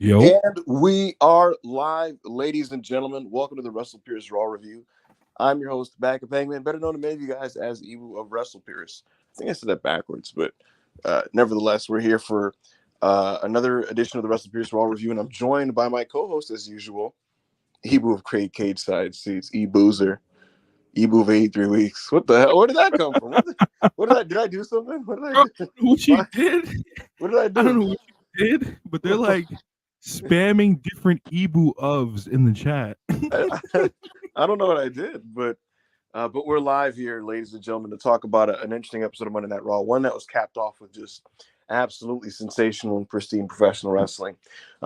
Yo, And we are live, ladies and gentlemen. Welcome to the Wrestle Pierce Raw Review. I'm your host, Back of Hangman, better known to many of you guys as Ebu of Wrestle Pierce. I think I said that backwards, but nevertheless, we're here for another edition of the Wrestle Pierce Raw Review, and I'm joined by my co-host, as usual, Ebu of Cage Side Seats, Eboozer, Ebu of 83 Weeks. What the hell? Where did that come from? Did I do something? What did I I do? don't know what you did. What did I I don't do? know what you did, but they're like spamming different Ebu ofs in the chat. I don't know what I did, but we're live here, ladies and gentlemen, to talk about an interesting episode of Monday Night Raw, one that was capped off with just absolutely sensational and pristine professional wrestling.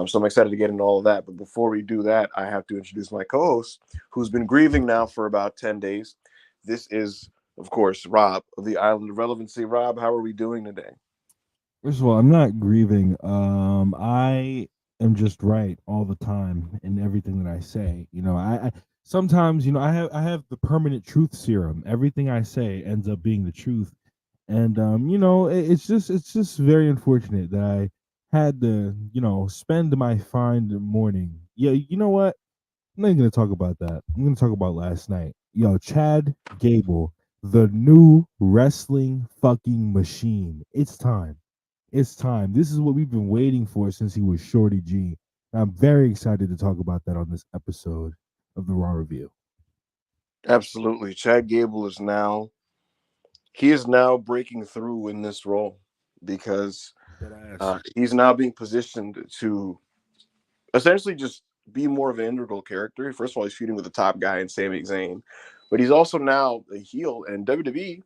So I'm excited to get into all of that. But before we do that, I have to introduce my co-host, who's been grieving now for about 10 days. This is, of course, Rob of the Island of Relevancy. Rob, how are we doing today? First of all, I'm not grieving. I am just right all the time in everything that I say. I sometimes, I have the permanent truth serum. Everything I say ends up being the truth. And it's just very unfortunate that I had to, spend my fine morning. Yeah, you know what? I'm not even gonna talk about that. I'm gonna talk about last night. Yo, Chad Gable, the new wrestling fucking machine. It's time. It's time. This is what we've been waiting for since he was Shorty G. I'm very excited to talk about that on this episode of the Raw Review. Absolutely. Chad Gable is now breaking through in this role because That ass. he's now being positioned to essentially just be more of an integral character. First of all, he's feuding with the top guy in Sami Zayn, but he's also now a heel. And WWE,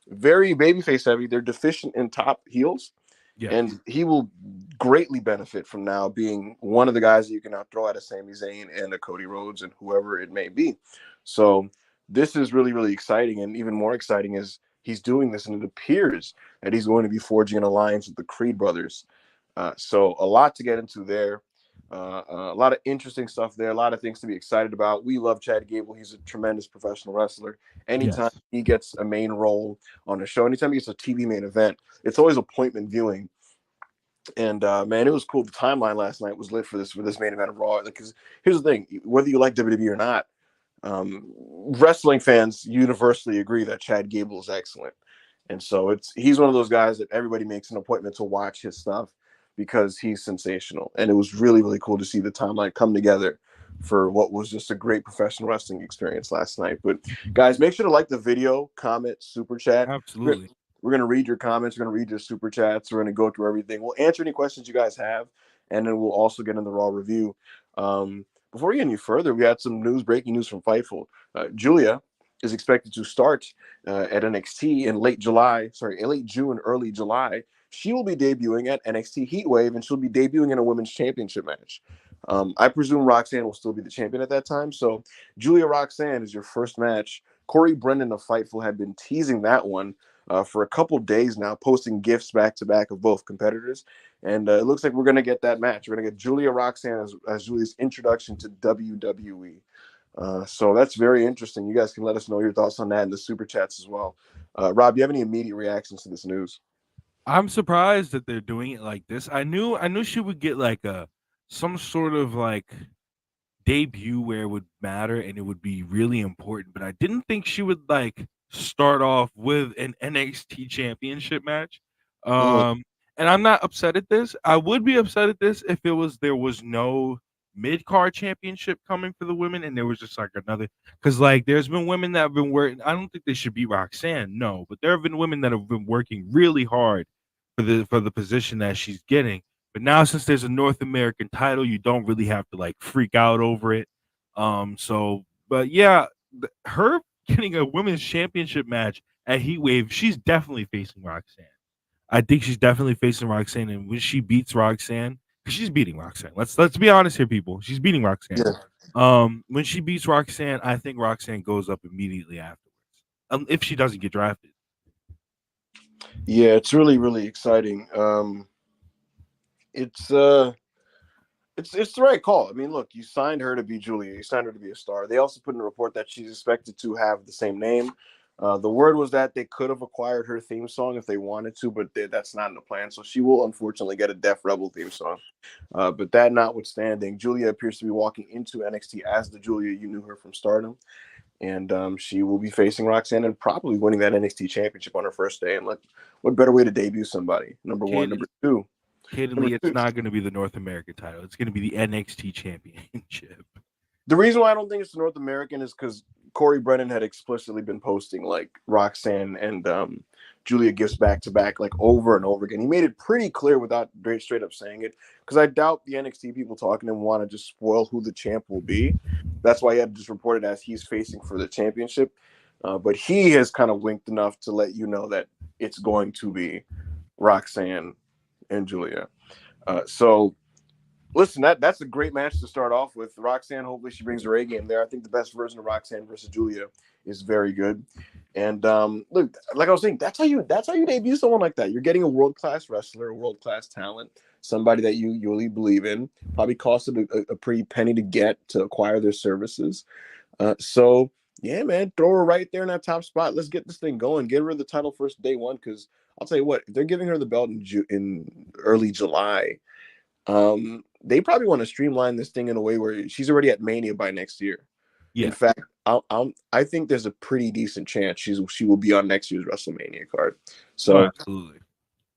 very babyface heavy, they're deficient in top heels, Yes. and he will greatly benefit from now being one of the guys that you can now throw at a Sami Zayn and a Cody Rhodes and whoever it may be. So this is really, really exciting, and even more exciting is he's doing this, and it appears that he's going to be forging an alliance with the Creed brothers. So a lot to get into there. A lot of interesting stuff there, a lot of things to be excited about. We love Chad Gable. He's a tremendous professional wrestler. Anytime Yes. he gets a main role on a show, anytime he gets a TV main event, it's always appointment viewing. And man, it was cool. The timeline last night was lit for this main event of Raw. Because here's the thing: whether you like WWE or not, wrestling fans universally agree that Chad Gable is excellent. And so he's one of those guys that everybody makes an appointment to watch his stuff because he's sensational. And it was really, really cool to see the timeline come together for what was just a great professional wrestling experience last night. But guys, make sure to like the video, comment, super chat. We're, Absolutely. we're going to read your comments. We're going to read your super chats. We're going to go through everything. We'll answer any questions you guys have. And then we'll also get in the Raw review. Before we get any further, we had some breaking news from Fightful. Julia is expected to start at NXT in late June, early July. She will be debuting at NXT Heatwave, and she'll be debuting in a women's championship match. I presume Roxanne will still be the champion at that time. So Julia Roxanne is your first match. Corey Brennan of Fightful had been teasing that one for a couple days now, posting gifs back to back of both competitors. And it looks like we're going to get that match. We're going to get Julia Roxanne as Julia's introduction to WWE. So that's very interesting. You guys can let us know your thoughts on that in the super chats as well. Rob, do you have any immediate reactions to this news? I'm surprised that they're doing it like this. I knew she would get like a some sort of like debut where it would matter and it would be really important, but I didn't think she would like start off with an NXT championship match. Mm. Um and I'm not upset at this. I would be upset at this if there was no mid-card championship coming for the women and there was just like another, cuz like there's been women that have been working. I don't think they should be Roxanne, no, but there have been women that have been working really hard for the position that she's getting. But now since there's a North American title, you don't really have to like freak out over it. But yeah, her getting a women's championship match at Heatwave, she's definitely facing Roxanne. I think she's definitely facing Roxanne, and when she beats Roxanne, because she's beating Roxanne. Let's be honest here, people. She's beating Roxanne. Yeah. When she beats Roxanne, I think Roxanne goes up immediately afterwards. If she doesn't get drafted. Yeah, it's really, really exciting. It's uh it's the right call. I mean, look, you signed her to be Julia. You signed her to be a star. They also put in a report that she's expected to have the same name. The word was that they could have acquired her theme song if they wanted to, but that's not in the plan. So she will unfortunately get a Def Rebel theme song. But that notwithstanding, Julia appears to be walking into NXT as the Julia you knew her from Stardom. And she will be facing Roxanne and probably winning that NXT championship on her first day. And what better way to debut somebody? Number one. Number two. It's not going to be the North American title. It's going to be the NXT championship. The reason why I don't think it's the North American is because Corey Brennan had explicitly been posting like Roxanne and Julia gifts back to back like over and over again. He made it pretty clear without straight up saying it, because I doubt the NXT people talking to him want to just spoil who the champ will be. That's why he had just reported as he's facing for the championship. But he has kind of winked enough to let you know that it's going to be Roxanne and Julia. So listen, that's a great match to start off with. Roxanne, hopefully she brings her A game there. I think the best version of Roxanne versus Julia is very good. And look, like I was saying, that's how you debut someone like that. You're getting a world-class wrestler, a world-class talent, somebody that you really believe in. Probably costed a pretty penny to get to acquire their services. So yeah, man, throw her right there in that top spot. Let's get this thing going. Get her the title first day one, because I'll tell you what, if they're giving her the belt in early July, they probably want to streamline this thing in a way where she's already at Mania by next year. Yeah. In fact, I think there's a pretty decent chance she will be on next year's WrestleMania card. So absolutely,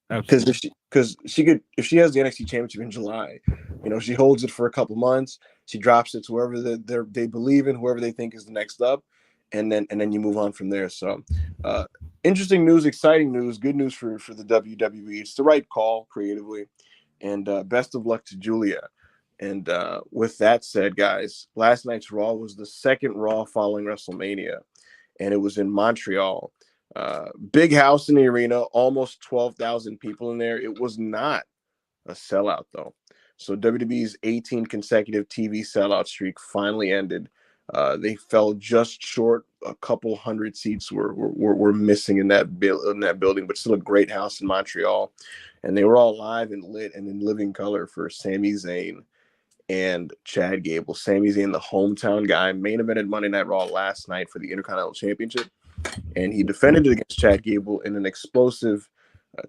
because if she has the NXT Championship in July, she holds it for a couple months, she drops it to whoever they believe in, whoever they think is the next up, and then you move on from there. So, interesting news, exciting news, good news for the WWE. It's the right call creatively. And best of luck to Julia. And with that said, guys, last night's Raw was the second Raw following WrestleMania, and it was in Montreal. Big house in the arena, almost 12,000 people in there. It was not a sellout, though. So WWE's 18 consecutive TV sellout streak finally ended. They fell just short. A couple hundred seats were missing in that building, but still a great house in Montreal. And they were all live and lit and in living color for Sami Zayn and Chad Gable. Sami Zayn, the hometown guy, main evented Monday Night Raw last night for the Intercontinental Championship. And he defended it against Chad Gable in an explosive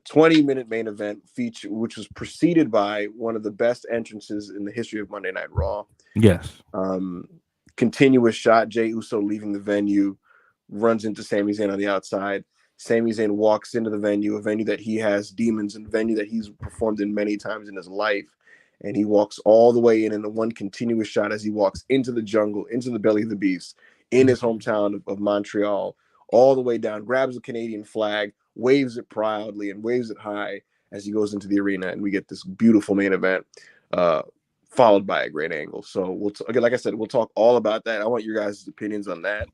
20-minute main event feature, which was preceded by one of the best entrances in the history of Monday Night Raw. Yes. Continuous shot, Jey Uso leaving the venue, runs into Sami Zayn on the outside. Sami Zayn walks into the venue, a venue that he has demons in, a venue that he's performed in many times in his life. And he walks all the way in the one continuous shot as he walks into the jungle, into the belly of the beast, in his hometown of Montreal, all the way down, grabs a Canadian flag, waves it proudly and waves it high as he goes into the arena. And we get this beautiful main event, followed by a great angle. So like I said, we'll talk all about that. I want your guys' opinions on that.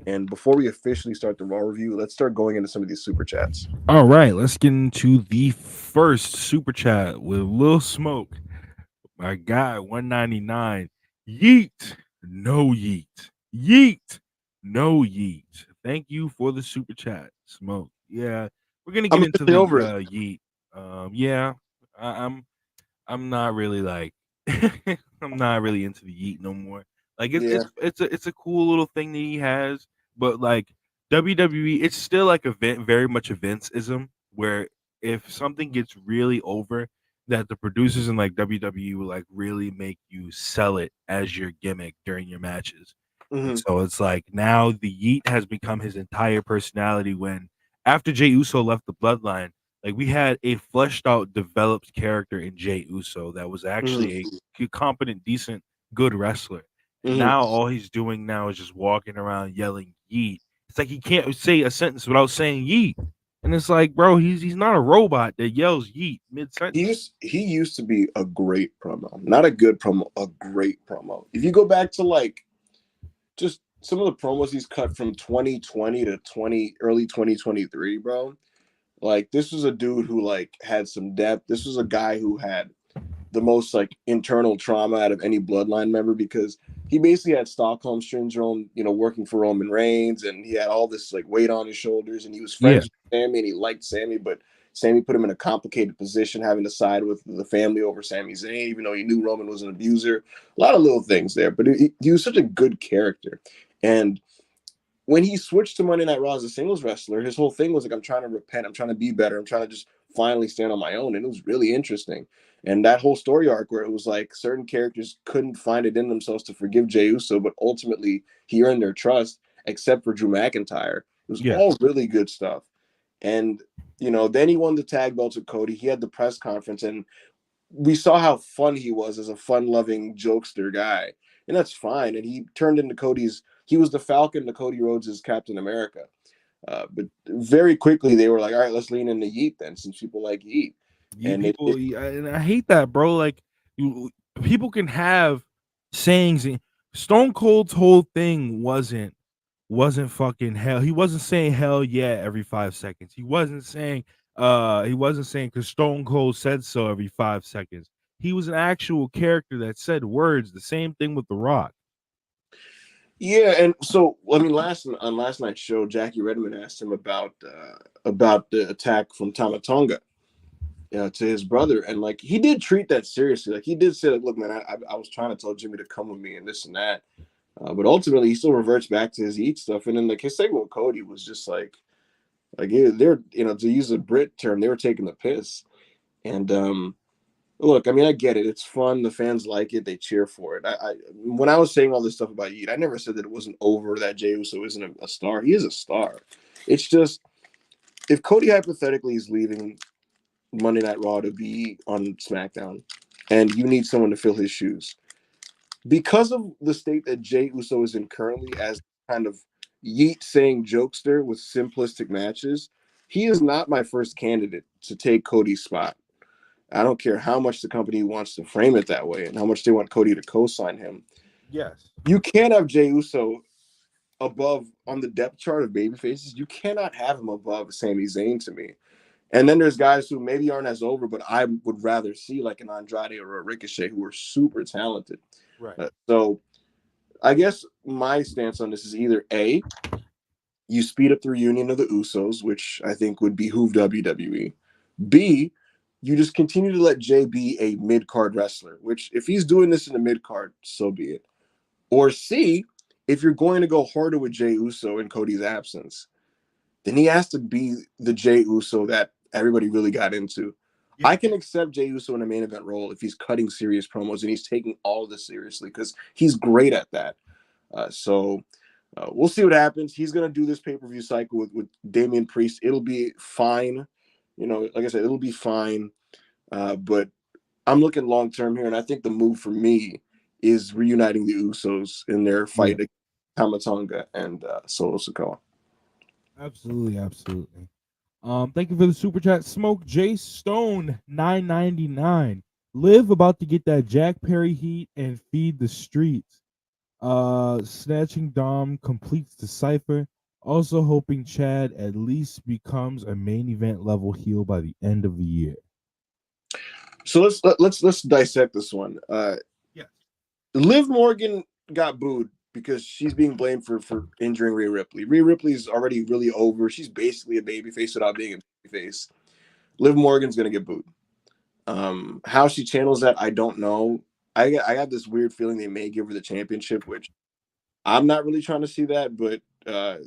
And before we officially start the Raw review, let's start going into some of these super chats. All right, let's get into the first super chat with Lil Smoke. My guy, 199. Yeet, no yeet. Yeet, no yeet. Thank you for the super chat, Smoke. Yeah, we're gonna get into the yeet. Yeah, I'm not really like I'm not really into the yeet no more. Like it's a cool little thing that he has, but like WWE, it's still like very much a Vince-ism, where if something gets really over, that the producers in like WWE will like really make you sell it as your gimmick during your matches. Mm-hmm. And so it's like now the yeet has become his entire personality. When after Jey Uso left the Bloodline, like we had a fleshed out, developed character in Jey Uso that was actually a competent, decent, good wrestler. And now all he's doing now is just walking around yelling yeet. It's like he can't say a sentence without saying yeet. And it's like, bro, he's not a robot that yells yeet mid-sentence. He used to be a great promo. Not a good promo, a great promo. If you go back to like just some of the promos he's cut from 2020 to early 2023, bro. Like this was a dude who like had some depth. This was a guy who had the most like internal trauma out of any Bloodline member, because he basically had Stockholm syndrome, working for Roman Reigns, and he had all this like weight on his shoulders, and he was friends with Sami and he liked Sami, but Sami put him in a complicated position, having to side with the family over Sami Zayn, even though he knew Roman was an abuser. A lot of little things there, but he was such a good character. And when he switched to Monday Night Raw as a singles wrestler, his whole thing was like, I'm trying to repent, I'm trying to be better, I'm trying to just finally stand on my own. And it was really interesting. And that whole story arc where it was like certain characters couldn't find it in themselves to forgive Jey Uso, but ultimately he earned their trust, except for Drew McIntyre. It was all really good stuff. And, you know, then he won the tag belts with Cody. He had the press conference, and we saw how fun he was as a fun-loving jokester guy. And that's fine. And he turned into he was the Falcon to Cody Rhodes' Captain America. But very quickly they were like, all right, let's lean into Yeet then, since people like Yeet. And and I hate that, bro. Like, people can have sayings. Stone Cold's whole thing wasn't fucking hell. He wasn't saying hell yeah every 5 seconds. He wasn't saying because Stone Cold said so every 5 seconds. He was an actual character that said words. The same thing with The Rock. Yeah, and so I mean, on last night's show, Jackie Redmond asked him about the attack from Tama Tonga, to his brother, and like he did treat that seriously. Like he did say, like, "Look, man, I was trying to tell Jimmy to come with me and this and that," but ultimately he still reverts back to his Eat stuff. And then like his segment with Cody was just like they're, to use a Brit term, they were taking the piss. And look, I mean, I get it. It's fun. The fans like it. They cheer for it. When I was saying all this stuff about Yeet, I never said that it wasn't over, that Jey Uso isn't a star. He is a star. It's just, if Cody hypothetically is leaving Monday Night Raw to be on SmackDown, and you need someone to fill his shoes, because of the state that Jey Uso is in currently as kind of Yeet saying jokester with simplistic matches, he is not my first candidate to take Cody's spot. I don't care how much the company wants to frame it that way and how much they want Cody to co-sign him. Yes. You can't have Jey Uso above on the depth chart of baby faces. You cannot have him above Sami Zayn to me. And then there's guys who maybe aren't as over, but I would rather see like an Andrade or a Ricochet, who are super talented. Right. So I guess my stance on this is either A, you speed up the reunion of the Usos, which I think would behoove WWE. B, you just continue to let Jey be a mid-card wrestler, which if he's doing this in the mid-card, so be it. Or C, if you're going to go harder with Jey Uso in Cody's absence, then he has to be the Jey Uso that everybody really got into. Yeah. I can accept Jey Uso in a main event role if he's cutting serious promos and he's taking all of this seriously, because he's great at that. So we'll see what happens. He's going to do this pay-per-view cycle with Damian Priest. It'll be fine. Like I said, it'll be fine. But I'm looking long-term here, and I think the move for me is reuniting the Usos in their fight against Tama Tonga and Solo Sikoa. Absolutely. Thank you for the super chat. Smoke J Stone $9.99. Liv about to get that Jack Perry heat and feed the streets. Snatching Dom completes the cipher. Also hoping Chad at least becomes a main event level heel by the end of the year. So let's dissect this one. Liv Morgan got booed because she's being blamed for injuring Rhea Ripley. Rhea Ripley's already really over. She's basically a babyface without being a babyface. Liv Morgan's gonna get booed. How she channels that, I don't know. I got this weird feeling they may give her the championship, which I'm not really trying to see that, but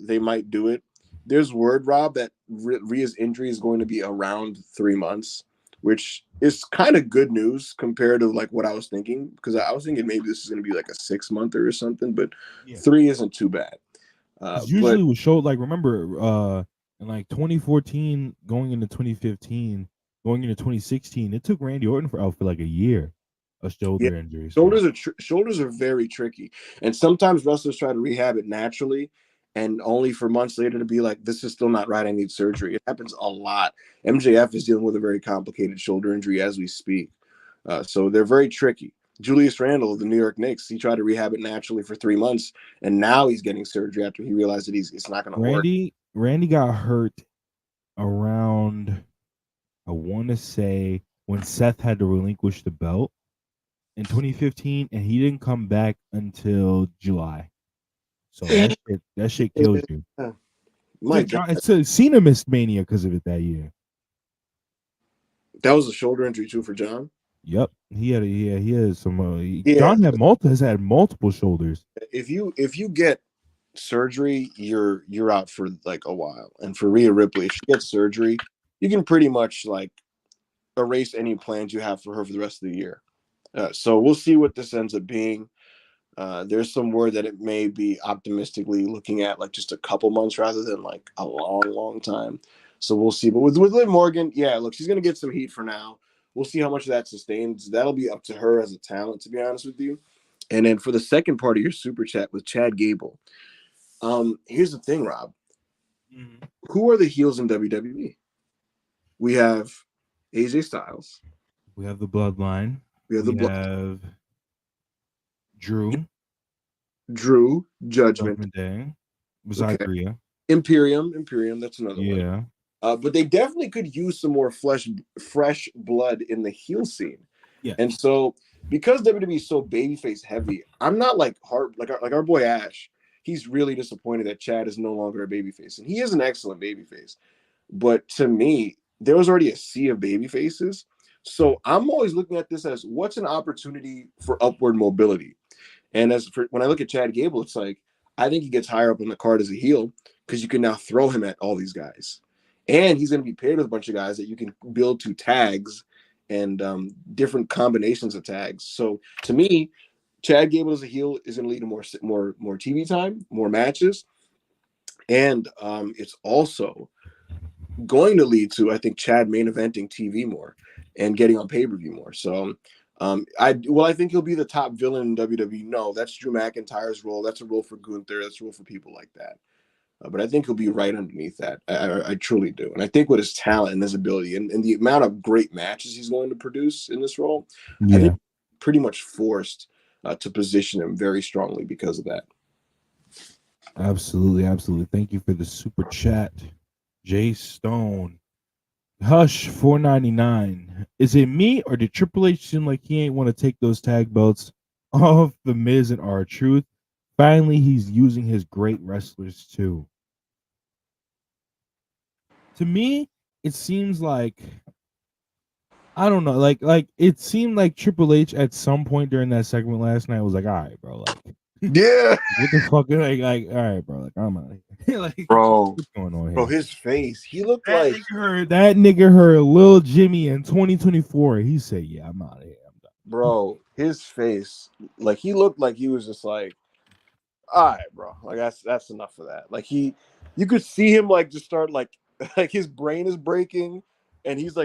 they might do it. There's word, Rob, that Rhea's injury is going to be around 3 months, which is kind of good news compared to like what I was thinking, because I was thinking maybe this is going to be like a 6-monther or something, but 3 isn't too bad. Usually we showed, like, remember in like 2014 going into 2015 going into 2016, it took Randy Orton out for like a year of shoulder injuries. Shoulders are very tricky, and sometimes wrestlers try to rehab it naturally, and only for months later to be like, this is still not right, I need surgery. It happens a lot. MJF is dealing with a very complicated shoulder injury as we speak, so they're very tricky. Julius Randle of the New York Knicks, he tried to rehab it naturally for 3 months, and now he's getting surgery after he realized that it's not going to work. Randy got hurt around, I want to say, when Seth had to relinquish the belt in 2015, and he didn't come back until July. So that shit kills you. My God. It's Cena missed Mania because of it that year. That was a shoulder injury too for John. Yep, he had some. John has had multiple shoulders. If you get surgery, you're out for like a while. And for Rhea Ripley, if she gets surgery, you can pretty much like erase any plans you have for her for the rest of the year. So we'll see what this ends up being. There's some word that it may be optimistically looking at like just a couple months rather than like a long, long time. So we'll see. But with Liv Morgan, yeah, look, she's gonna get some heat for now. We'll see how much of that sustains. That'll be up to her as a talent, to be honest with you. And then for the second part of your super chat with Chad Gable, here's the thing, Rob. Mm-hmm. Who are the heels in WWE? We have AJ Styles. We have the Bloodline. We have We the have Drew. Drew, Judgment. Judgment Day. Besides Okay. Rhea. Imperium. That's another one. Yeah. But they definitely could use some more fresh blood in the heel scene. Yeah. And so, because WWE is so babyface heavy, I'm not like hard like our boy Ash. He's really disappointed that Chad is no longer a babyface, and he is an excellent babyface. But to me, there was already a sea of babyfaces. So I'm always looking at this as what's an opportunity for upward mobility. And when I look at Chad Gable, it's like I think he gets higher up on the card as a heel because you can now throw him at all these guys, and he's going to be paired with a bunch of guys that you can build to tags and different combinations of tags. So to me, Chad Gable as a heel is going to lead to more TV time, more matches, and it's also going to lead to, I think, Chad main eventing TV more and getting on pay-per-view more. So I think he'll be the top villain in WWE. No, that's Drew McIntyre's role. That's a role for Gunther. That's a role for people like that. But I think he'll be right underneath that. I truly do. And I think with his talent and his ability and the amount of great matches he's going to produce in this role, I think pretty much forced to position him very strongly because of that. Absolutely, absolutely. Thank you for the super chat. Jay Stone. Hush 499. Is it me or did Triple H seem like he ain't want to take those tag belts off the Miz and R-Truth? Finally, he's using his great wrestlers too. To me, it seems like I don't know, like it seemed like Triple H at some point during that segment last night was like, all right, bro, like yeah, what the fuck, like all right, bro, like I'm out of here. Like bro, what's going on here? bro, his face, he looked that like that nigga heard Lil Jimmy in 2024. He said, yeah, I'm out of here. I'm done. bro, his face, like he looked like he was just like, all right, bro, like that's enough of that. Like you could see him like just start like his brain is breaking, and he's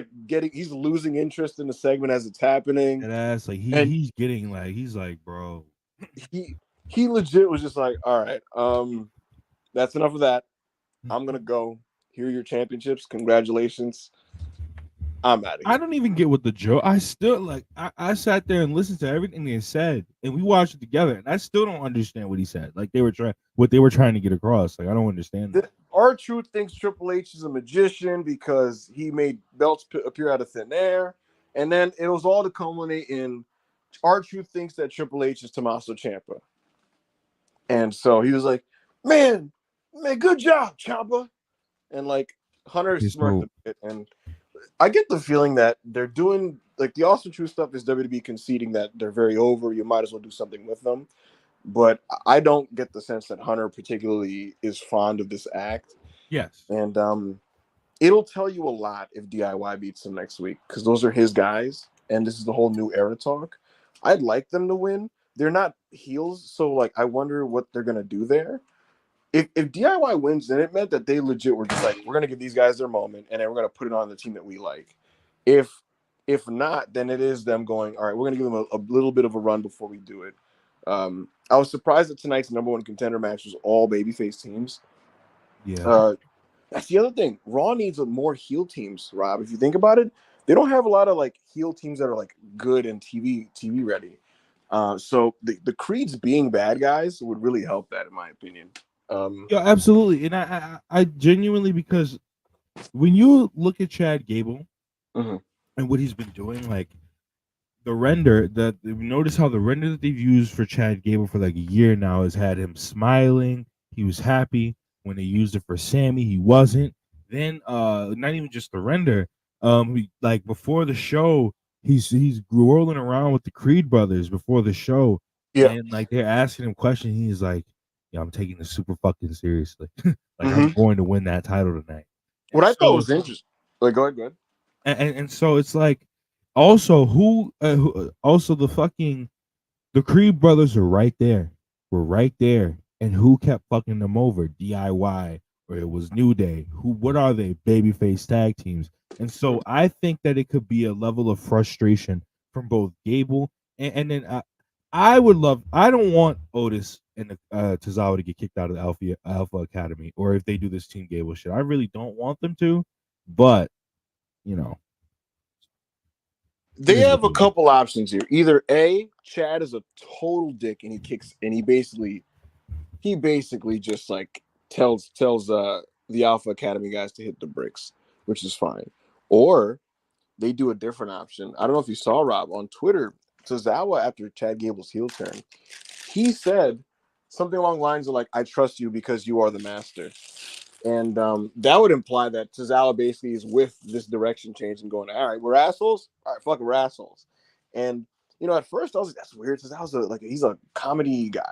losing interest in the segment as it's happening. That ass, like he's getting like he's like, bro, he legit was just like, all right, that's enough of that. I'm gonna go. Here are your championships. Congratulations. I'm out of here. I don't even get what the joke. I still like. I sat there and listened to everything they said, and we watched it together, and I still don't understand what he said. Like they were trying to get across. Like I don't understand that. R-Truth thinks Triple H is a magician because he made belts appear out of thin air, and then it was all to culminate in R-Truth thinks that Triple H is Tommaso Ciampa, and so he was like, "Man, good job, Ciampa," and like Hunter smirked a bit, and I get the feeling that they're doing like the Austin Truth stuff is WWE conceding that they're very over. You might as well do something with them. But I don't get the sense that Hunter particularly is fond of this act. Yes. And it'll tell you a lot if DIY beats him next week because those are his guys. And this is the whole new era talk. I'd like them to win. They're not heels. So like, I wonder what they're going to do there. If DIY wins, then it meant that they legit were just like, we're going to give these guys their moment, and then we're going to put it on the team that we like. If not, then it is them going, all right, we're going to give them a little bit of a run before we do it. I was surprised that tonight's number one contender match was all babyface teams. Yeah. That's the other thing. Raw needs more heel teams, Rob. If you think about it, they don't have a lot of like heel teams that are like good and TV ready. So the Creeds being bad guys would really help that, in my opinion. Yeah, absolutely. And I genuinely, because when you look at Chad Gable and what he's been doing, like the render that notice how the render that they've used for Chad Gable for like a year now has had him smiling. He was happy when they used it for Sami. He wasn't. Then not even just the render. Like before the show, he's rolling around with the Creed brothers before the show. Yeah. And like they're asking him questions. He's like, I'm taking this super fucking seriously. Like Mm-hmm. I'm going to win that title tonight. What And I thought so was interesting. Like, go ahead, go ahead. and so it's like also who also the Creed brothers are right there. We're right there. And who kept fucking them over? DIY or it was New Day. What are they? Babyface tag teams. And so I think that it could be a level of frustration from both Gable and then I don't want Otis and Tozawa to get kicked out of the Alpha Academy, or if they do this Team Gable shit. I really don't want them to, but you know, it They is what have a it is. couple options here. Either A, Chad is a total dick and he basically just like tells the Alpha Academy guys to hit the bricks, which is fine. Or they do a different option. I don't know if you saw, Rob, on Twitter, Tozawa, after Chad Gable's heel turn, he said something along the lines of like, I trust you because you are the master. And that would imply that Tozawa basically is with this direction change and going, all right, we're assholes. All right, fuck it, we're assholes. And at first I was like, that's weird. Tozawa's he's a comedy guy.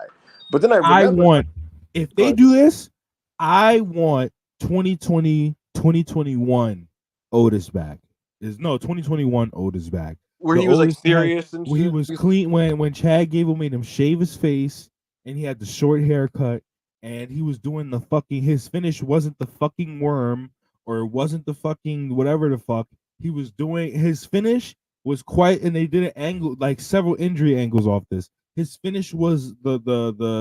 But then I I remember, want if go they ahead. do this, I want 2020 2021 Otis back. There's no 2021 Otis back. Where The he was like Otis that serious and where he shit. was clean when Chad Gable made him shave his face and he had the short haircut and he was doing the fucking his finish wasn't the fucking worm or it wasn't the fucking whatever the fuck. He was doing his finish was quite and they did an angle like several injury angles off this. His finish was the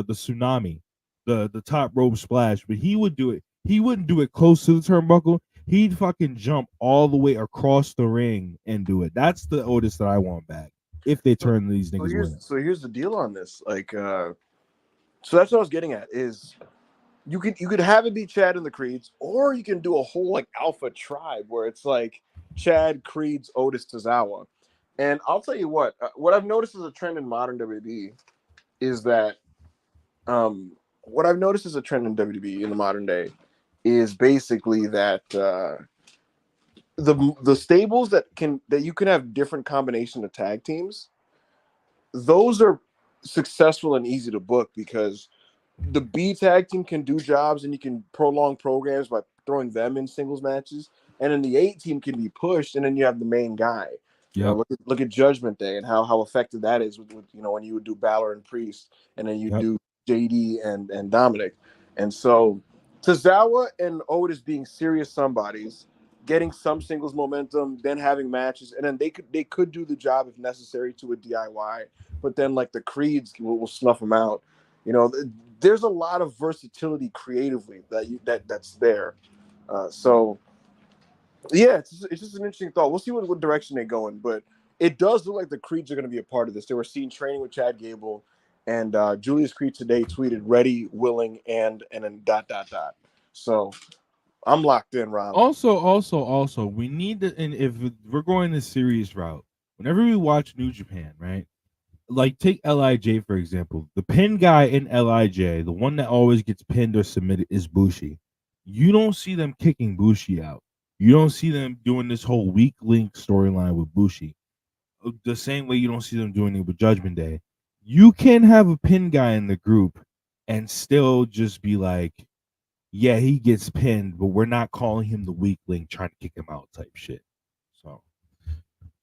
tsunami, the top rope splash, but he would do it. He wouldn't do it close to the turnbuckle. He'd fucking jump all the way across the ring and do it. That's the Otis that I want back. If they So, turn these so niggas here's winning. so here's the deal on this. So that's what I was getting at is you could have it be Chad and the Creeds, or you can do a whole like Alpha tribe where it's like Chad, Creeds, Otis, Tozawa. And I'll tell you what I've noticed as a trend in modern WWE is that what I've noticed as a trend in WWE in the modern day is basically that the stables that you can have different combination of tag teams, those are successful and easy to book because the B tag team can do jobs and you can prolong programs by throwing them in singles matches. And then the A team can be pushed, and then you have the main guy. Yep. Look at Judgment Day and how effective that is with when you would do Balor and Priest, and then you Yep. do JD and Dominic. And so Tozawa and Otis being serious somebodies, getting some singles momentum, then having matches, and then they could do the job if necessary to a DIY, but then like the Creeds will snuff them out. There's a lot of versatility creatively that's there. So yeah, it's just an interesting thought. We'll see what direction they go in, but it does look like the Creeds are going to be a part of this. They were seen training with Chad Gable, and Julius Creed today tweeted ready, willing, and then dot dot dot. So I'm locked in, Rob. Also, we need to, and if we're going the serious route, whenever we watch New Japan, right? Like take Lij for example. The pin guy in Lij, the one that always gets pinned or submitted, is Bushi. You don't see them kicking Bushi out. You don't see them doing this whole weak link storyline with Bushi. The same way you don't see them doing it with Judgment Day. You can have a pin guy in the group and still just be like, yeah, he gets pinned, but we're not calling him the weak link trying to kick him out type shit. So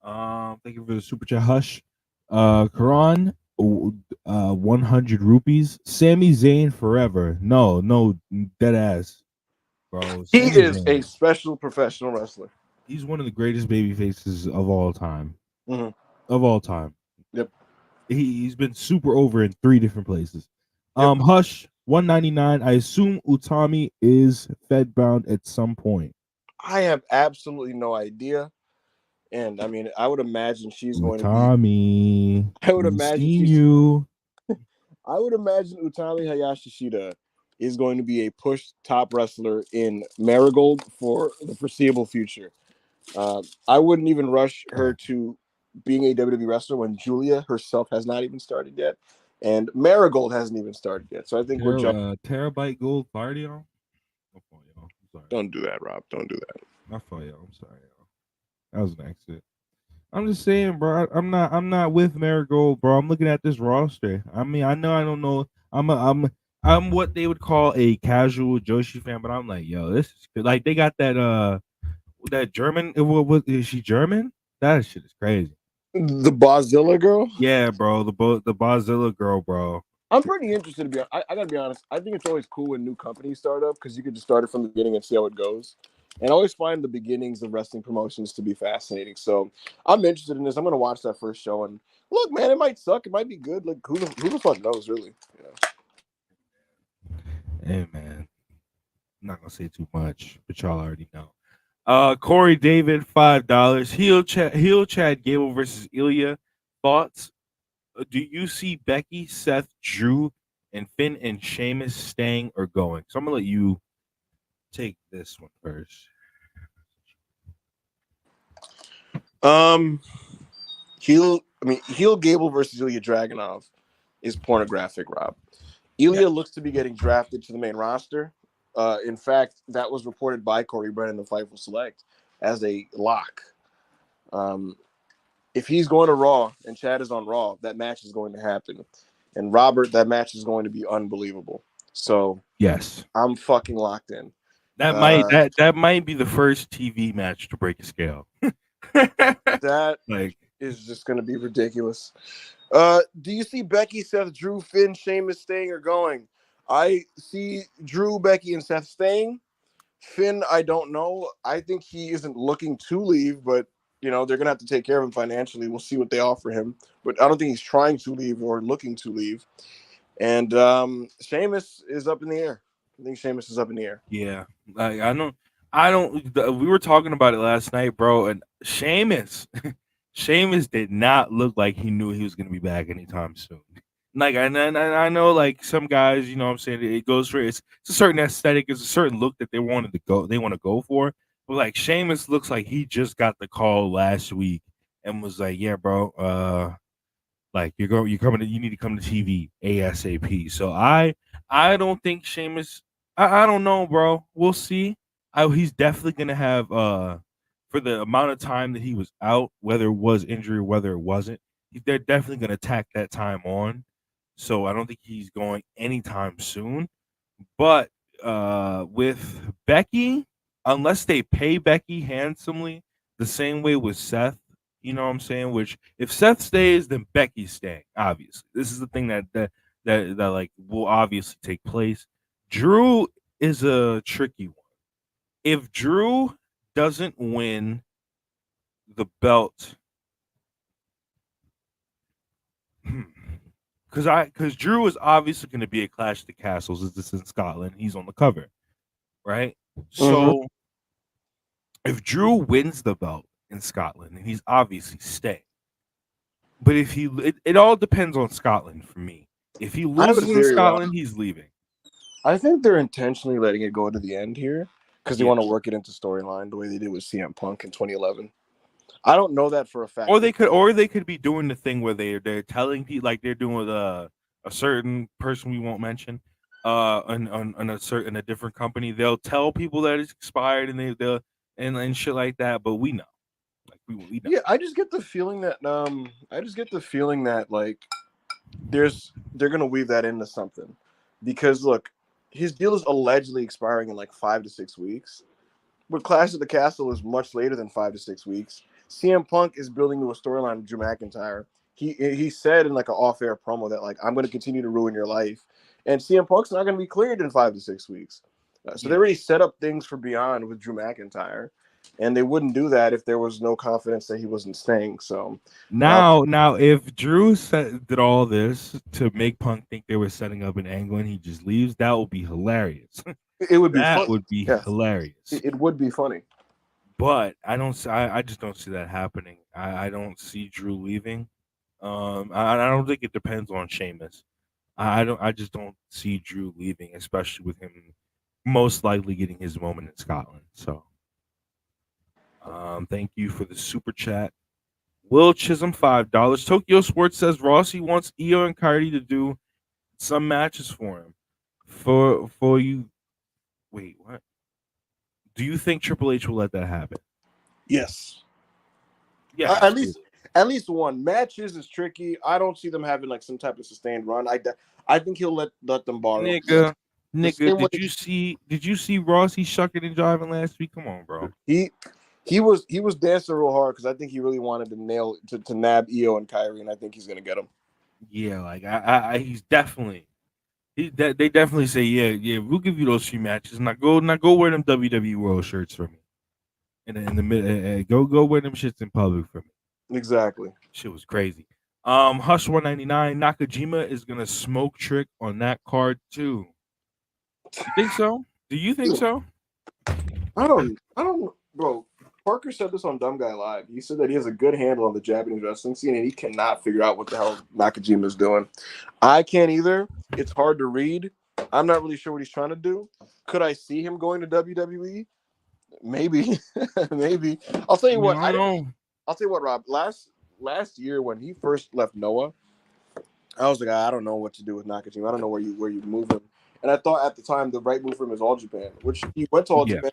thank you for the super chat. Hush. Karan, 100 rupees. Sami Zayn forever. No, dead ass, bro. He Sami is a Zayn. special professional wrestler. He's one of the greatest baby faces of all time. Mm-hmm. Of all time. Yep. He's been super over in 3 different places. Yep. Hush, 199. I assume Utami is Fed bound at some point. I have absolutely no idea. And I mean, I would imagine she's going to be. Utami, I would we imagine seen she's. you. I would imagine Utami Hayashishita is going to be a push top wrestler in Marigold for the foreseeable future. I wouldn't even rush her to being a WWE wrestler when Julia herself has not even started yet, and Marigold hasn't even started yet. So I think we're jumping. Terabyte Gold party on. My fault, y'all. I'm sorry. Don't do that, Rob. Don't do that. My fault, y'all. I'm sorry, y'all. That was an accident. I'm just saying, bro. I'm not with Marigold, bro. I'm looking at this roster. I mean, I know I don't know. I'm what they would call a casual Joshi fan, but I'm like, yo, this is good. Like they got that German. What is she German? That shit is crazy. The Bozilla girl. Yeah, bro. The Bozilla girl, bro. I'm pretty interested to be. I gotta be honest. I think it's always cool when new companies start up because you can just start it from the beginning and see how it goes. And I always find the beginnings of wrestling promotions to be fascinating. So I'm interested in this. I'm gonna watch that first show and look, man. It might suck. It might be good. Like who the fuck knows, really? Hey, man. I'm not gonna say too much, but y'all already know. Corey David, $5. Heel Chad Gable versus Ilya. Thoughts? Do you see Becky, Seth, Drew, and Finn and Sheamus staying or going? So I'm gonna let you take this one first. Heel Gable versus Ilya Dragunov is pornographic, Rob. Yeah. Ilya looks to be getting drafted to the main roster. In fact, that was reported by Corey Brennan of Fightful Select as a lock. If he's going to Raw and Chad is on Raw, that match is going to happen. And Robert, that match is going to be unbelievable. So Yes. I'm fucking locked in. That might be the first TV match to break a scale. That Like is just going to be ridiculous. Do you see Becky, Seth, Drew, Finn, Sheamus staying or going? I see Drew, Becky, and Seth staying. Finn, I don't know. I think he isn't looking to leave, but they're gonna have to take care of him financially. We'll see what they offer him, but I don't think he's trying to leave or looking to leave. And Sheamus is up in the air. I think Sheamus is up in the air. yeah, like we were talking about it last night, bro, and Sheamus did not look like he knew he was going to be back anytime soon. Like, and I know, like some guys, you know, what I'm saying it goes for it's a certain aesthetic, it's a certain look that they want to go for. But like Sheamus looks like he just got the call last week and was like, yeah, bro, like you need to come to TV ASAP. So I don't think Sheamus. I don't know, bro. We'll see. He's definitely gonna have for the amount of time that he was out, whether it was injury or whether it wasn't. They're definitely gonna tack that time on. So I don't think he's going anytime soon. But with Becky, unless they pay Becky handsomely, the same way with Seth, you know what I'm saying? Which if Seth stays, then Becky's staying. Obviously, this is the thing that like will obviously take place. Drew is a tricky one. If Drew doesn't win the belt, because Drew is obviously going to be a Clash of the Castles. Is this in Scotland? He's on the cover, right? Mm-hmm. So if Drew wins the belt in Scotland, and he's obviously staying. But if it all depends on Scotland for me. If he I have a loses in theory, Rob. Scotland, he's leaving. I think they're intentionally letting it go to the end here because they Yeah. want to work it into storyline the way they did with CM Punk in 2011. I don't know that for a fact. Or they could be doing the thing where they're telling people like they're doing with a certain person we won't mention, on a different company. They'll tell people that it's expired and they'll and shit like that. But we know, like we know. Yeah, I just get the feeling that like they're gonna weave that into something because look, his deal is allegedly expiring in like 5 to 6 weeks, but Clash of the Castle is much later than 5 to 6 weeks. CM Punk is building to a storyline with Drew McIntyre. He said in like an off-air promo that like I'm going to continue to ruin your life, and CM Punk's not going to be cleared in 5 to 6 weeks. So they Yeah. already set up things for Beyond with Drew McIntyre, and they wouldn't do that if there was no confidence that he wasn't staying. So Now, if Drew did all this to make Punk think they were setting up an angle and he just leaves, that would be hilarious. it would be That fun. would be Yeah, hilarious. it would be funny. But I just don't see that happening. I don't see Drew leaving. I don't think it depends on Sheamus. I just don't see Drew leaving, especially with him most likely getting his moment in Scotland. So, thank you for the super chat. Will Chisholm, $5. Tokyo Sports says Rossi wants Io and Kyrie to do some matches for him. For you, wait, what? Do you think Triple H will let that happen? Yes, Yeah, at least absolutely. At least one. Matches is tricky. I don't see them having like some type of sustained run. I think he'll let them borrow Nigga, the nigga, same way did you see Rossi shucking and driving last week? Come on, bro. he he was dancing real hard because I think he really wanted to nab Io and Kyrie, and I think he's gonna get him. Yeah, like he's definitely they definitely say, yeah, we'll give you those 3 matches. Now go wear them WWE World shirts for me. In the mid, go wear them shits in public for me. Exactly. Shit was crazy. Hush 199 Nakajima is gonna smoke Trick on that card too. You think so? Do you think so? I don't, bro. Parker said this on Dumb Guy Live. He said that he has a good handle on the Japanese wrestling scene, and he cannot figure out what the hell Nakajima is doing. I can't either. It's hard to read. I'm not really sure what he's trying to do. Could I see him going to WWE? Maybe, maybe. I'll tell you You what. don't know. I'll tell you what, Rob. Last year when he first left Noah, I was like, I don't know what to do with Nakajima. I don't know where you move him. And I thought at the time the right move for him is All Japan, which he went to All Yeah, Japan.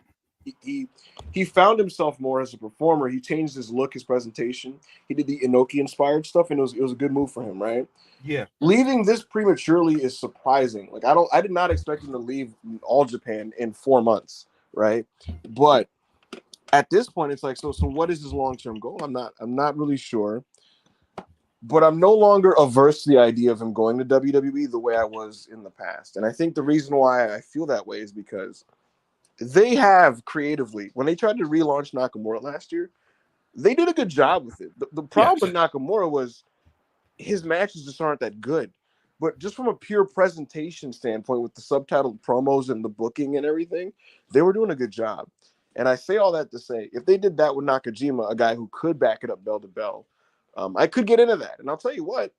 He found himself more as a performer. He changed his look, his presentation. He did the Inoki inspired stuff, and it was a good move for him, right? yeah. Leaving this prematurely is surprising. Like I did not expect him to leave All Japan in 4 months, right? But at this point, it's like, so what is his long term goal? I'm not really sure. But I'm no longer averse to the idea of him going to WWE the way I was in the past. And I think the reason why I feel that way is because they have creatively, when they tried to relaunch Nakamura last year, they did a good job with it. The problem with Yes. Nakamura was his matches just aren't that good. But just from a pure presentation standpoint, with the subtitled promos and the booking and everything, they were doing a good job. And I say all that to say, if they did that with Nakajima, a guy who could back it up bell to bell, I could get into that. And I'll tell you what,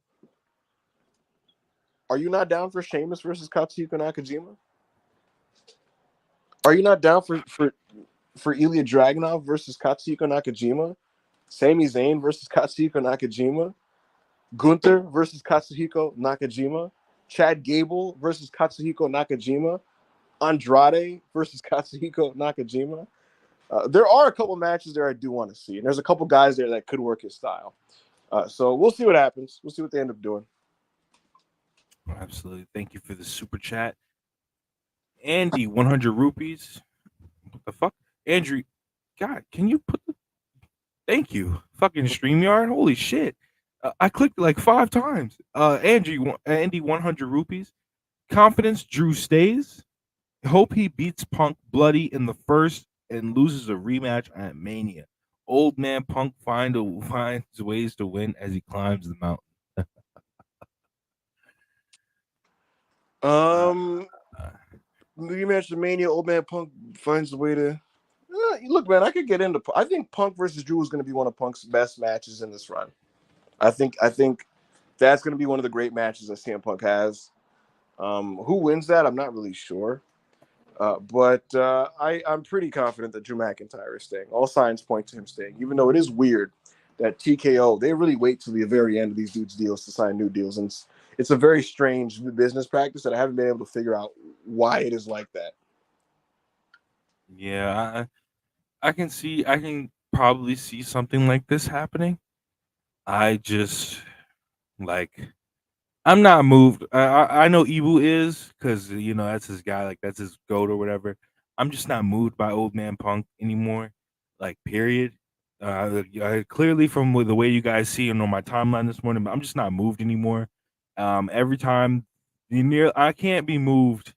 are you not down for Sheamus versus Katsuhiko Nakajima? Are you not down for Ilya Dragunov versus Katsuhiko Nakajima? Sami Zayn versus Katsuhiko Nakajima? Gunther versus Katsuhiko Nakajima? Chad Gable versus Katsuhiko Nakajima? Andrade versus Katsuhiko Nakajima? There are a couple matches there I do want to see, and there's a couple guys there that could work his style. So we'll see what happens. We'll see what they end up doing. Absolutely. Thank you for the super chat. Andy, 100 rupees. What the fuck? Andrew, God, can you put the. Thank you. Fucking StreamYard. Holy shit. I clicked like 5 times. Andy, 100 rupees. Confidence, Drew stays. Hope he beats Punk bloody in the first and loses a rematch at Mania. Old man Punk finds ways to win as he climbs the mountain. Uh, Um, Rematch of Mania, Old Man Punk finds a way to. Look, man, I could get into. I think Punk versus Drew is going to be one of Punk's best matches in this run. I think that's going to be one of the great matches that CM Punk has. Who wins that? I'm not really sure. But I'm pretty confident that Drew McIntyre is staying. All signs point to him staying, even though it is weird that TKO, they really wait till the very end of these dudes' deals to sign new deals. And it's a very strange business practice that I haven't been able to figure out why it is like that. yeah, I can probably see something like this happening. I just like I'm not moved. I know Ibu is because that's his guy, like that's his goat or whatever. I'm just not moved by Old Man Punk anymore. Like period. Clearly from the way you guys see him on my timeline this morning, but I'm just not moved anymore. Every time I can't be moved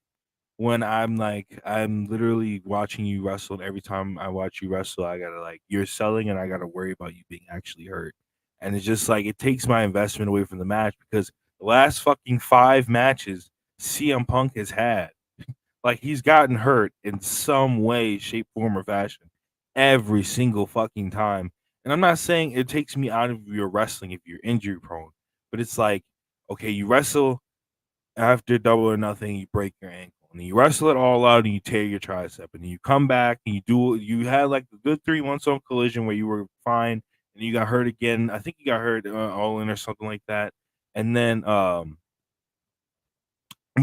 when I'm literally watching you wrestle, and every time I watch you wrestle, I gotta like you're selling, and I gotta worry about you being actually hurt, and it's just like it takes my investment away from the match because the last fucking 5 matches CM Punk has had, like he's gotten hurt in some way, shape, form, or fashion every single fucking time. And I'm not saying it takes me out of your wrestling if you're injury prone, but it's like, okay, you wrestle after Double or Nothing, you break your ankle, and then you wrestle it all out, and you tear your tricep, and then you come back and you had like the good 3 months on Collision where you were fine, and you got hurt again. I think you got hurt all in or something like that, and then but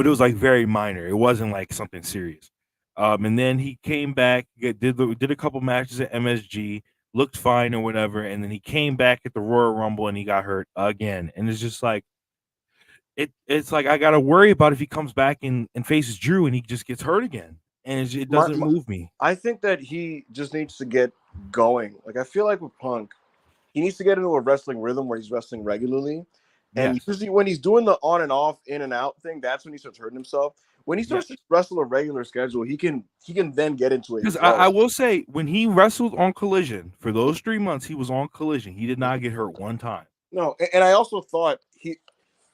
it was like very minor. It wasn't like something serious. And then he came back, did a couple matches at MSG, looked fine or whatever, and then he came back at the Royal Rumble and he got hurt again. And it's just like it's like I gotta worry about if he comes back and faces Drew and he just gets hurt again. And it doesn't move me. I think that he just needs to get going. Like I feel like with Punk, he needs to get into a wrestling rhythm where he's wrestling regularly. And Yes. usually when he's doing the on and off, in and out thing, that's when he starts hurting himself. When he starts to wrestle a regular schedule, he can then get into it. Because I will say, when he wrestled on Collision for those 3 months, he was on Collision. He did not get hurt one time. No, and I also thought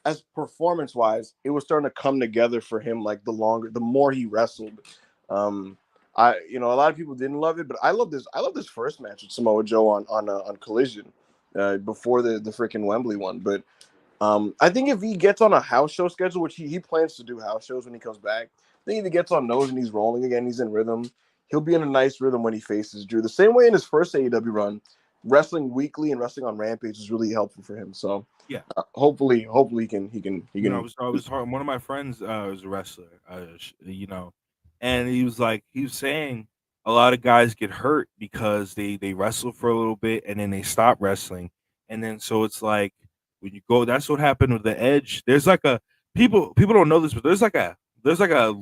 as performance wise, it was starting to come together for him. Like the more he wrestled, a lot of people didn't love it, but I love this. I love this first match with Samoa Joe on Collision before the freaking Wembley one. But I think if he gets on a house show schedule, which he plans to do house shows when he comes back, I think if he gets on those and he's rolling again, he's in rhythm. He'll be in a nice rhythm when he faces Drew. The same way in his first AEW run, wrestling weekly and wrestling on Rampage is really helpful for him. So yeah, hopefully he can. I was talking. One of my friends was a wrestler, and he was saying a lot of guys get hurt because they wrestle for a little bit and then they stop wrestling, and then so it's like when you go, that's what happened with the Edge. There's like a people don't know this, but there's like a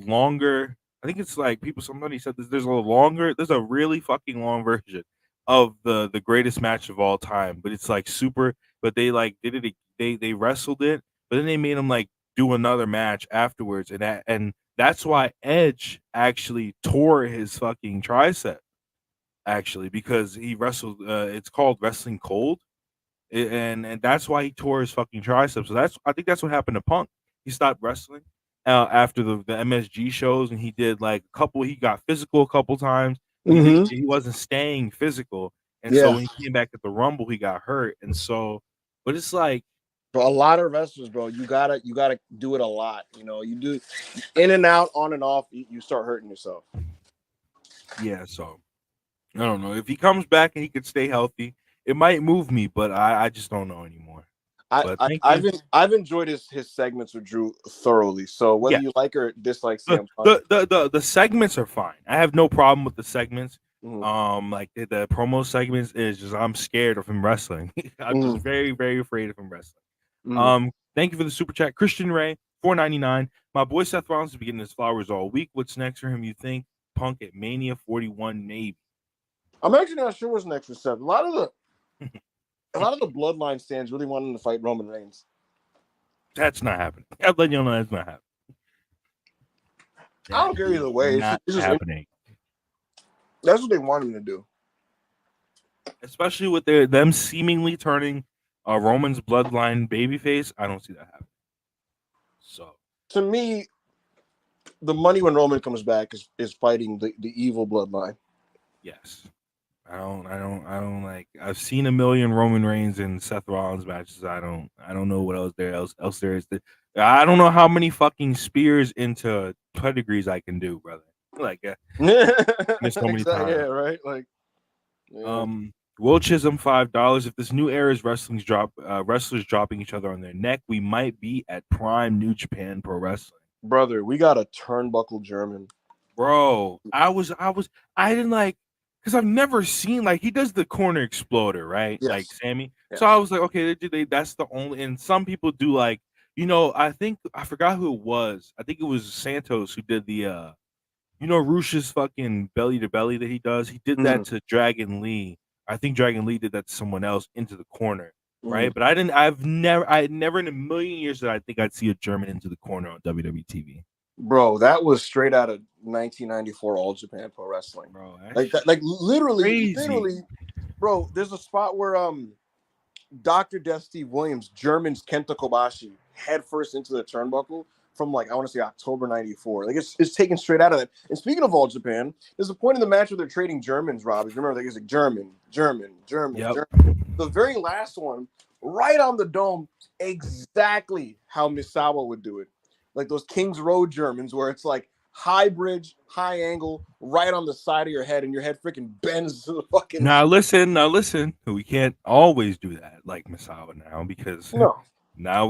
longer. I think it's like somebody said this. There's a really fucking long version of the greatest match of all time, but it's like super. But they like did it. They wrestled it, but then they made him like do another match afterwards, and that's why Edge actually tore his fucking tricep. Actually, because he wrestled. It's called wrestling cold, and that's why he tore his fucking tricep. So I think that's what happened to Punk. He stopped wrestling after the MSG shows, and he did like a couple. He got physical a couple times. He wasn't staying physical, and so when he came back at the Rumble, he got hurt. And so, but it's like, bro, a lot of wrestlers, bro, you gotta do it a lot. You do in and out, on and off. You start hurting yourself. Yeah, so I don't know if he comes back and he could stay healthy. It might move me, but I just don't know anymore. I've enjoyed his segments with Drew thoroughly. So whether you like or dislike CM Punk, the segments are fine. I have no problem with the segments. Mm-hmm. Like the promo segments is just I'm scared of him wrestling. I'm just very, very afraid of him wrestling. Mm-hmm. Thank you for the super chat, Christian Ray, $4.99. My boy Seth Rollins has been getting his flowers all week. What's next for him? You think Punk at Mania 41, maybe? I'm actually not sure what's next for Seth. A lot of the Bloodline stands really wanting to fight Roman Reigns. That's not happening. I'll let you know that's not happening. I don't care either way. It's just happening. That's what they want him to do. Especially with them seemingly turning Roman's bloodline babyface. I don't see that happening. So to me, the money when Roman comes back is fighting the evil bloodline. Yes. I don't like. I've seen a million Roman Reigns and Seth Rollins matches. I don't know what else there is. I don't know how many fucking spears into pedigrees I can do, brother. Like, missed so many times. Yeah, right. Like, yeah. Will Chisholm $5. If this new era is wrestlers dropping each other on their neck, we might be at prime New Japan Pro Wrestling. Brother, we got a turnbuckle German. Bro, I didn't like. Because I've never seen, like, he does the corner exploder, right? Yes. Like Sami. Yes. So I was like, okay, that's the only. And some people do, like, I forgot who it was. I think it was Santos who did the, Rush's fucking belly to belly that he does. He did that to Dragon Lee. I think Dragon Lee did that to someone else into the corner, right? But I had never in a million years that I think I'd see a German into the corner on WWE TV. Bro, that was straight out of 1994 All Japan Pro Wrestling, bro. Like literally, bro. There's a spot where Dr. Death Steve Williams, German's Kenta Kobashi, head first into the turnbuckle from like I want to say October '94. Like it's taken straight out of that. And speaking of All Japan, there's a point in the match where they're trading Germans. Rob, you remember? Like, German. German. The very last one, right on the dome, exactly how Misawa would do it. Like those Kings Road Germans where it's like high bridge, high angle, right on the side of your head, and your head freaking bends to the fucking. Now listen. We can't always do that like Misawa now because now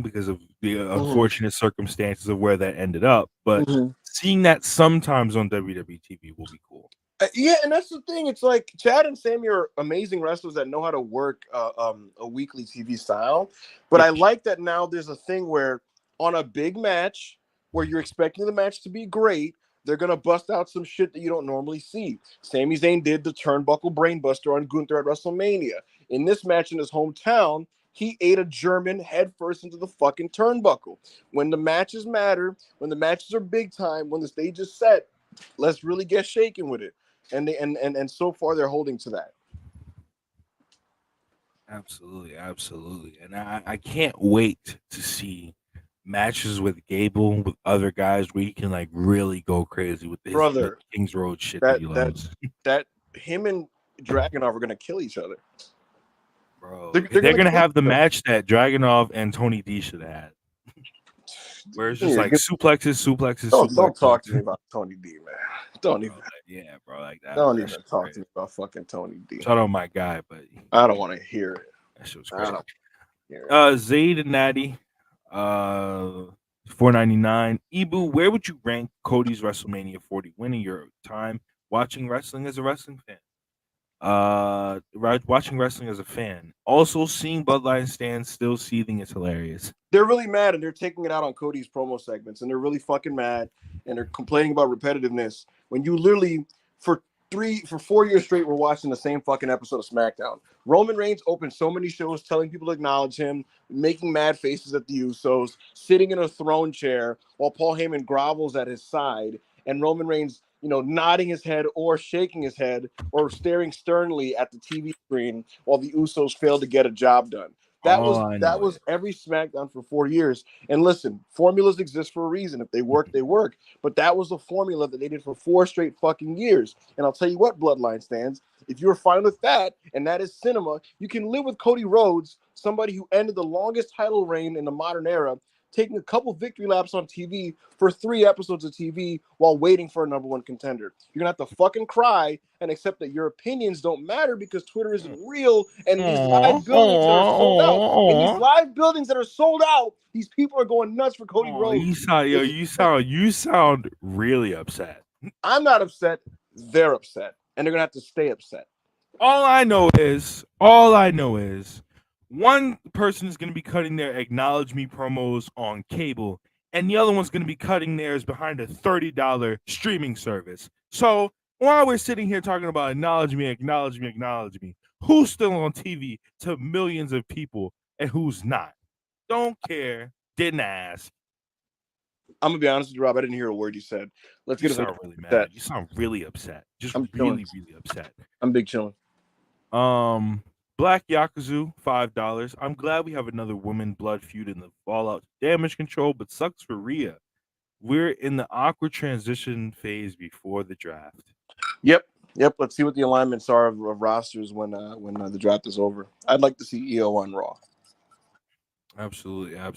because of the unfortunate circumstances of where that ended up. But seeing that sometimes on WWE TV will be cool. Yeah, and that's the thing. It's like Chad and Sammy are amazing wrestlers that know how to work a weekly TV style. But Yeah. I like that now there's a thing where on a big match where you're expecting the match to be great, they're gonna bust out some shit that you don't normally see. Sami Zayn did the turnbuckle brainbuster on Gunther at WrestleMania. In this match in his hometown, he ate a German headfirst into the fucking turnbuckle. When the matches matter, when the matches are big time, when the stage is set, let's really get shaken with it. And so far they're holding to that. Absolutely, absolutely. And I can't wait to see matches with Gable with other guys where he can like really go crazy with his the Brother, Kings Road shit that that he that loves. that him and Dragunov are gonna kill each other. Bro, They're they're gonna gonna kill have the each other. match that Dragunov and Tony D should have had. Where it's just Yeah, like suplexes, suplexes, don't talk to suplexes. me about Tony D, man. Don't Bro, even like, yeah, bro, like don't that even shit's talk to crazy. me about fucking Tony D. Shout out my guy, but I don't want to hear it. that shit was I crazy. don't hear it. Zayd and Natty, uh, 4.99. Ibu, where would you rank Cody's WrestleMania 40 win in your time watching wrestling as a wrestling fan? Watching wrestling as a fan. Also, seeing Bloodline stand still seething is hilarious. They're really mad and they're taking it out on Cody's promo segments and they're really fucking mad and they're complaining about repetitiveness when you literally for 4 years straight we're watching the same fucking episode of SmackDown. Roman Reigns opened so many shows telling people to acknowledge him, making mad faces at the Usos, sitting in a throne chair while Paul Heyman grovels at his side, and Roman Reigns, nodding his head or shaking his head or staring sternly at the TV screen while the Usos failed to get a job done. That All was I that know is, was every SmackDown for 4 years. And listen, formulas exist for a reason. If they work, they work. But that was the formula that they did for 4 straight fucking years. And I'll tell you what, Bloodline stands. If you're fine with that, and that is cinema, you can live with Cody Rhodes, somebody who ended the longest title reign in the modern era, taking a couple victory laps on TV for 3 episodes of TV while waiting for a number one contender. You're gonna have to fucking cry and accept that your opinions don't matter because Twitter isn't real, and these live buildings that are sold out, in these live buildings that are sold out, these people are going nuts for Cody you Rhodes. sound, yo, you sound really upset. I'm not upset. They're upset, and they're gonna have to stay upset. All I know is, one person is going to be cutting their acknowledge me promos on cable, and the other one's going to be cutting theirs behind a $30 streaming service. So while we're sitting here talking about acknowledge me, who's still on TV to millions of people and who's not? Don't care. Didn't ask. I'm gonna be honest with you, Rob. I didn't hear a word you said. Let's You get it. sound really mad. You sound really upset. Just I'm chilling. really, really upset. I'm big chilling. Black Yakuzu, $5. I'm glad we have another woman blood feud in the Fallout Damage Control, but sucks for Rhea. We're in the awkward transition phase before the draft. Yep. Let's see what the alignments are of rosters when the draft is over. I'd like to see EO on Raw. Absolutely. I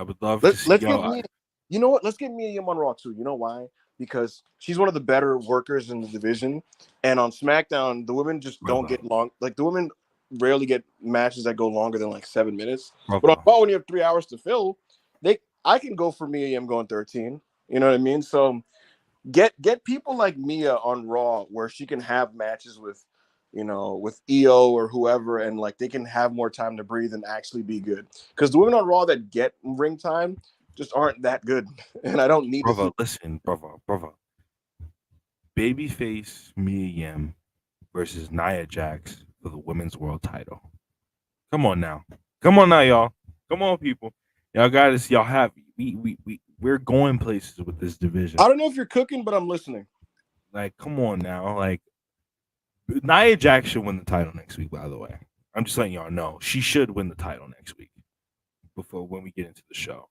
would love to see Let's get Mia. You know what? Let's get Mia Yim on Raw too. You know why? Because she's one of the better workers in the division, and on SmackDown, the women just don't get long. Like the women rarely get matches that go longer than like 7 minutes. But on Raw, when you have 3 hours to fill, I can go for Mia Yim going 13. You know what I mean? So get people like Mia on Raw where she can have matches with, with EO or whoever, and like they can have more time to breathe and actually be good. Because the women on Raw that get ring time just aren't that good, and I don't need to. Listen, brother. Babyface Mia Yim versus Nia Jax for the women's world title. Come on now, y'all. Come on, people. Y'all got this. Y'all have we're going places with this division. I don't know if you're cooking, but I'm listening. Like, come on now. Like, Nia Jax should win the title next week, by the way. I'm just letting y'all know. She should win the title next week before when we get into the show.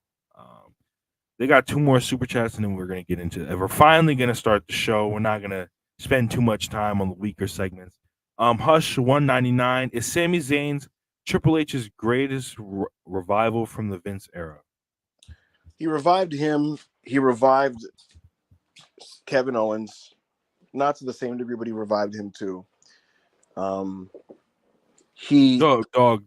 They got 2 more super chats, and then we're going to get into it. We're finally going to start the show. We're not going to spend too much time on the weaker segments. Hush 199 is Sami Zayn's Triple H's greatest revival from the Vince era. He revived him. He revived Kevin Owens, not to the same degree, but he revived him too. Dog,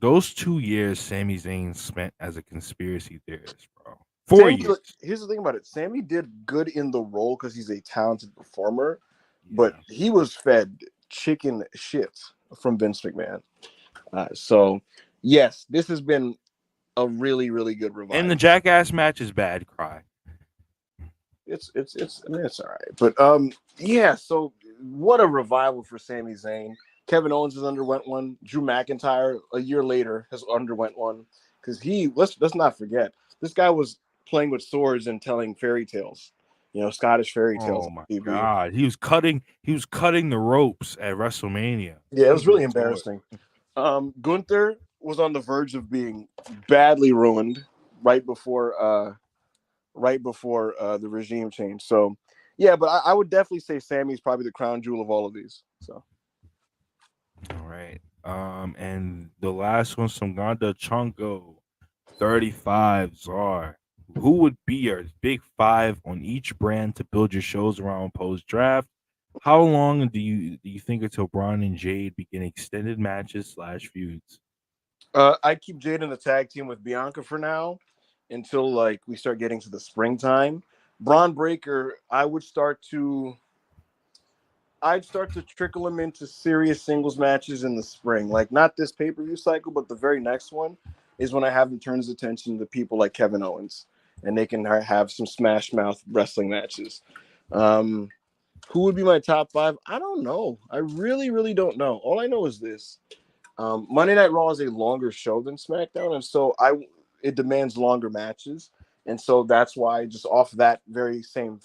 those 2 years Sami Zayn spent as a conspiracy theorist, bro. 4 years. Here's the thing about it. Sami did good in the role because he's a talented performer, but Yeah. he was fed chicken shit from Vince McMahon. So, yes, this has been a really, really good And the revival. Jackass match is bad. Cry. It's. I mean, it's all right, but yeah. So, what a revival for Sami Zayn. Kevin Owens has underwent one. Drew McIntyre a year later has underwent one because let's not forget this guy was playing with swords and telling fairy tales, Scottish fairy tales Oh on my TV. god. He was cutting the ropes at WrestleMania Yeah, it was with really a sword. embarrassing. Gunther was on the verge of being badly ruined right before the regime change. So, yeah, but I would definitely say Sammy's probably the crown jewel of all of these. So, All right. And the last one, Sanganda Chongo, 35 Czar. Who would be your big five on each brand to build your shows around post draft? How long do you think until Braun and Jade begin extended matches slash feuds? I keep Jade in the tag team with Bianca for now until like we start getting to the springtime. Braun Breaker, I'd start to trickle him into serious singles matches in the spring. Like not this pay-per-view cycle, but the very next one is when I have him turn his attention to people like Kevin Owens, and they can have some smash mouth wrestling matches. Um, who would be my top five? I don't know. I really, really don't know. All I know is this: Monday Night Raw is a longer show than SmackDown, and so it demands longer matches, and so that's why just off that very same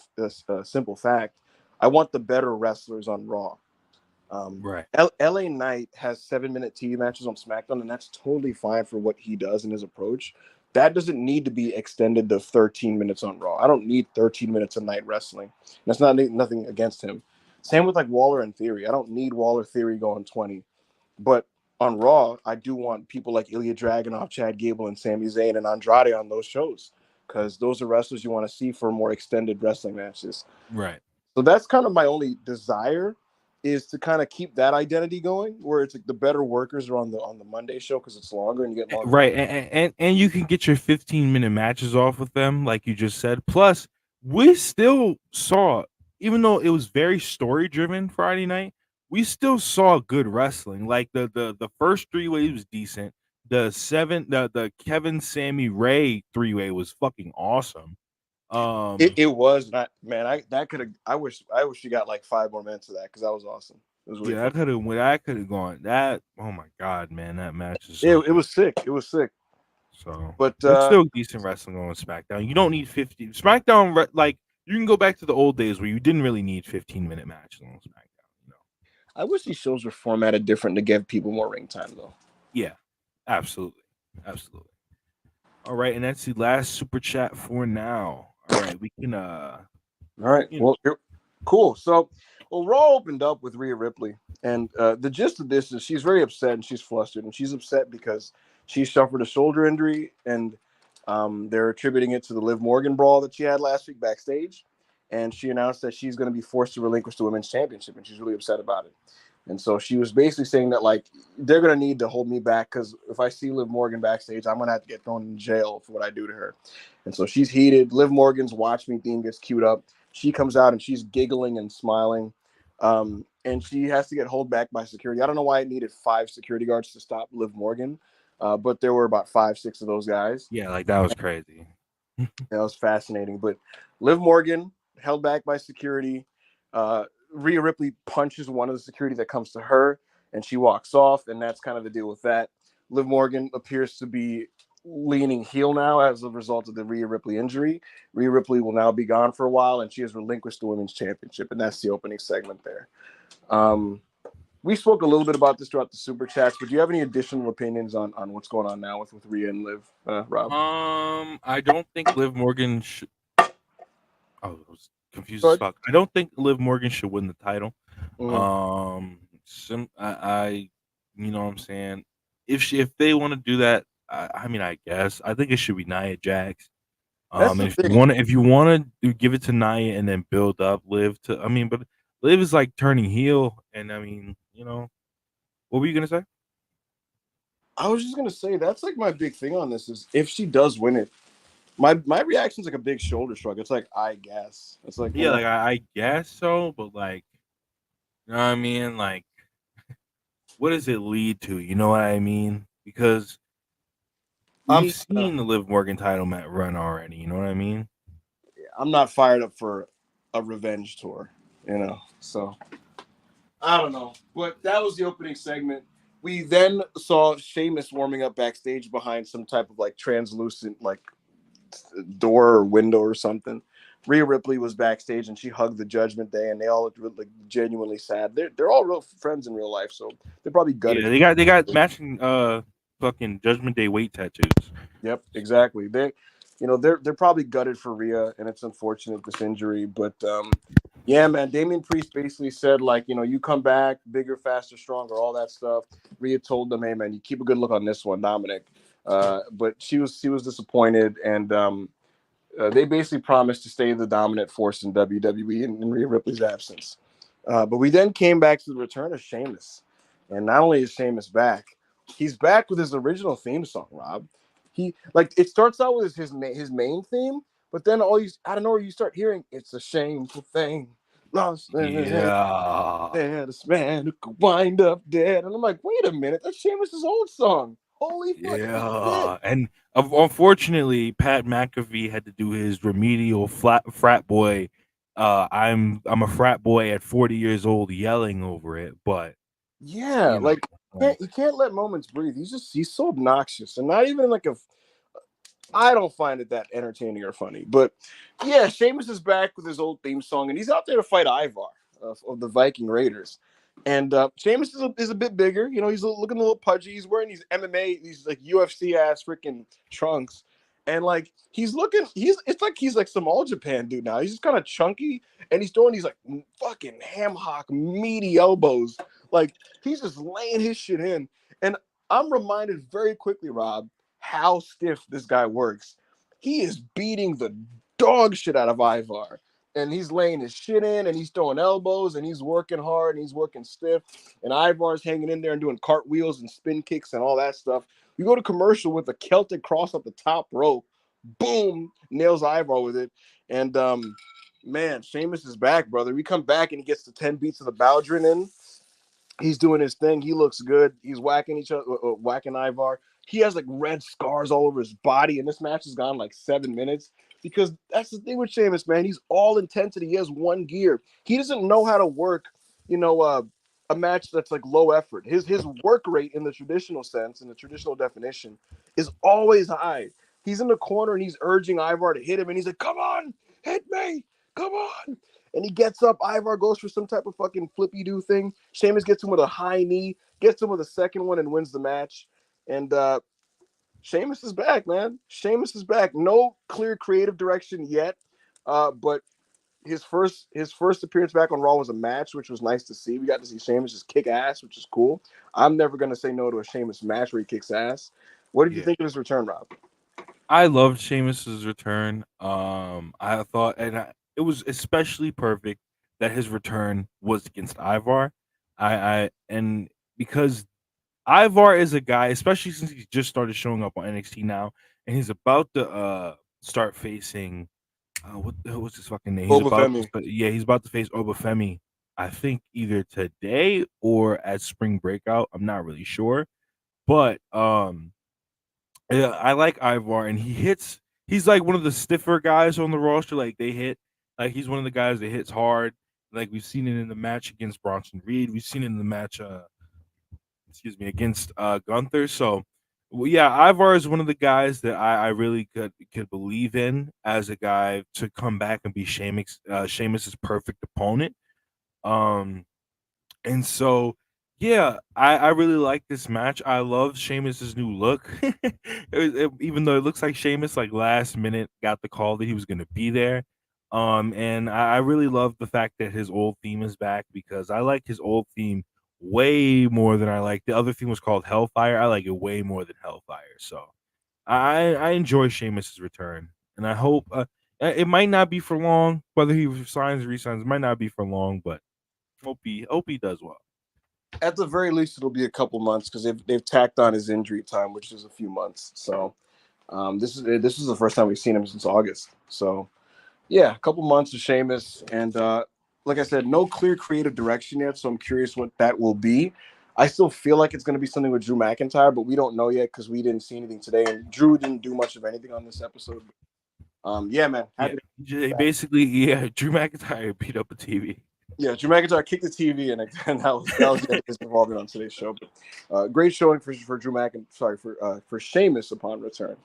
simple fact, I want the better wrestlers on Raw. Right. LA Knight has 7-minute TV matches on SmackDown, and that's totally fine for what he does and his approach. That doesn't need to be extended to 13 minutes on Raw. I don't need 13 minutes of night wrestling. That's not nothing against him. Same with like Waller and Theory. I don't need Waller Theory going 20. But on Raw, I do want people like Ilya Dragunov, Chad Gable, and Sami Zayn and Andrade on those shows because those are wrestlers you want to see for more extended wrestling matches. Right. So that's kind of my only desire is to kind of keep that identity going, where it's like the better workers are on the Monday show because it's longer and you get longer. Right. And you can get your 15-minute matches off with them, like you just said. Plus, we still saw, even though it was very story driven Friday night, we still saw good wrestling. Like the first three-way was decent. The Kevin Sammy Ray three-way was fucking awesome. It was not, man. That could have. I wish you got like 5 more minutes of that because that was awesome. It was really Yeah, fun. I could have gone. That, oh my god, man, that match is It, so it good. was sick. It was sick. So But it's still decent wrestling on SmackDown. You don't need 50 SmackDown. Like, you can go back to the old days where you didn't really need 15-minute matches on SmackDown. I wish these shows were formatted different to give people more ring time, though. Yeah, absolutely, absolutely. All right, and that's the last super chat for now. All right, we can All right. you know, Well, cool. So, Raw opened up with Rhea Ripley, and the gist of this is she's very upset and she's flustered, and she's upset because she suffered a shoulder injury, and they're attributing it to the Liv Morgan brawl that she had last week backstage, and she announced that she's going to be forced to relinquish the women's championship, and she's really upset about it. And so she was basically saying that like they're going to need to hold me back because if I see Liv Morgan backstage, I'm going to have to get thrown in jail for what I do to her. And so she's heated. Liv Morgan's "Watch Me" theme gets queued up. She comes out and she's giggling and smiling. And she has to get held back by security. I don't know why it needed 5 security guards to stop Liv Morgan, but there were about 5, 6 of those guys. yeah, like that was crazy. That was fascinating. But Liv Morgan held back by security. Rhea Ripley punches one of the security that comes to her, and she walks off. And that's kind of the deal with that. Liv Morgan appears to be leaning heel now as a result of the Rhea Ripley injury. Rhea Ripley will now be gone for a while, and she has relinquished the women's championship. And that's the opening segment there. We spoke a little bit about this throughout the super chats, but do you have any additional opinions on what's going on now with Rhea and Liv, Rob? I don't think Liv Morgan should. Oh, I was confused as Good. fuck. I don't think Liv Morgan should win the title. Mm. I you know what I'm saying. If they want to do that, I mean, I guess I think it should be Nia Jax. That's And the if you thing. want to give it to Nia and then build up Liv to, I mean, but Liv is like turning heel, and I mean, what were you gonna say? I was just gonna say that's like my big thing on this is if she does win it, my reaction's like a big shoulder shrug. It's like I guess it's like Yeah, like I guess so, but like You know what I mean? Like, what does it lead to? You know what I mean? Because we've I'm seen the Liv Morgan title run already. You know what I mean? I'm not fired up for a revenge tour, So I don't know, but that was the opening segment. We then saw Sheamus warming up backstage behind some type of like translucent like door or window or something. Rhea Ripley was backstage and she hugged the Judgment Day, and they all looked like genuinely sad. They're all real friends in real life, so they're probably gutted. Yeah, they got matching fucking Judgment Day weight tattoos. Yep, exactly. They're probably gutted for Rhea, and it's unfortunate this injury. But yeah, man, Damian Priest basically said like, you come back bigger, faster, stronger, all that stuff. Rhea told them, hey man, you keep a good look on this one, Dominic. But she was disappointed, and they basically promised to stay the dominant force in WWE in Rhea Ripley's absence. But we then came back to the return of Sheamus. And not only is Sheamus back, he's back with his original theme song, Rob. He like it starts out with his main theme, but then all you out of nowhere you start hearing it's a shameful thing. Lost in his hand. Yeah. This man who could wind up dead. And I'm like, wait a minute, that's Sheamus's old song. Holy fucking shit. Yeah, and unfortunately, Pat McAfee had to do his remedial frat boy. I'm a frat boy at 40 years old, yelling over it. But Yeah, you know, like you can't let moments breathe. He's so obnoxious, and not even like a. I don't find it that entertaining or funny, but yeah, Sheamus is back with his old theme song, and he's out there to fight Ivar of the Viking Raiders. And Sheamus is a bit bigger, he's looking a little pudgy. He's wearing these MMA, these like UFC ass freaking trunks, and like it's like he's like some all Japan dude now. He's just kind of chunky, and he's throwing these like fucking ham hock meaty elbows. Like he's just laying his shit in. And I'm reminded very quickly, Rob, how stiff this guy works. He is beating the dog shit out of Ivar. And he's laying his shit in, and he's throwing elbows, and he's working hard, and he's working stiff. And Ivar's hanging in there and doing cartwheels and spin kicks and all that stuff. We go to commercial with a Celtic cross up the top rope. Boom, nails Ivar with it. And man, Sheamus is back, brother. We come back and he gets the 10 beats of the Baldwin in. He's doing his thing. He looks good. He's whacking each other, whacking Ivar. He has like red scars all over his body, and this match has gone like 7 minutes because that's the thing with Sheamus, man. He's all intensity. He has one gear. He doesn't know how to work, you know, a match that's like low effort. His work rate in the traditional sense, in the traditional definition, is always high. He's in the corner and he's urging Ivar to hit him, and he's like, "Come on, hit me, come on." And he gets up. Ivar goes for some type of fucking flippy do thing. Sheamus gets him with a high knee, gets him with a second one, and wins the match. And Sheamus is back, man. Sheamus is back. No clear creative direction yet, but his first appearance back on Raw was a match, which was nice to see. We got to see Sheamus just kick ass, which is cool. I'm never gonna say no to a Sheamus match where he kicks ass. What did you yeah, think of his return, Rob? I loved Sheamus's return. I thought, it was especially perfect that his return was against Ivar. And because Ivar is a guy, especially since he's just started showing up on NXT now, and he's about to start facing what's his fucking name? Obafemi. He's about to face Obafemi. I think either today or at Spring Breakout. I'm not really sure, but yeah, I like Ivar, and he hits. He's like one of the stiffer guys on the roster. Like they hit, like he's one of the guys that hits hard. Like we've seen it in the match against Bronson Reed. We've seen it in the match, against Gunther. So, well, yeah, Ivar is one of the guys that I really could believe in as a guy to come back and be Sheamus's perfect opponent. Um, and so, yeah, I really like this match. I love Sheamus's new look. Even though it looks like Sheamus, like last minute, got the call that he was going to be there. And I really love the fact that his old theme is back because I like his old theme way more than I like the other theme was called Hellfire. I like it way more than Hellfire. So I enjoy Sheamus's return, and I hope it might not be for long. Whether he signs or resigns, it might not be for long, but hope he does well. At the very least, it'll be a couple months because they've tacked on his injury time, which is a few months. So this is the first time we've seen him since August. So yeah, a couple months of Sheamus, and like I said, no clear creative direction yet, so I'm curious what that will be. I still feel like it's going to be something with Drew McIntyre, but we don't know yet because we didn't see anything today, and Drew didn't do much of anything on this episode. Yeah, man, Yeah, happy. basically, yeah. Drew McIntyre beat up a TV. Yeah, Drew McIntyre kicked the TV, and that was the end of his involvement on today's show. But great showing for Drew McIntyre. Sorry for Sheamus upon return.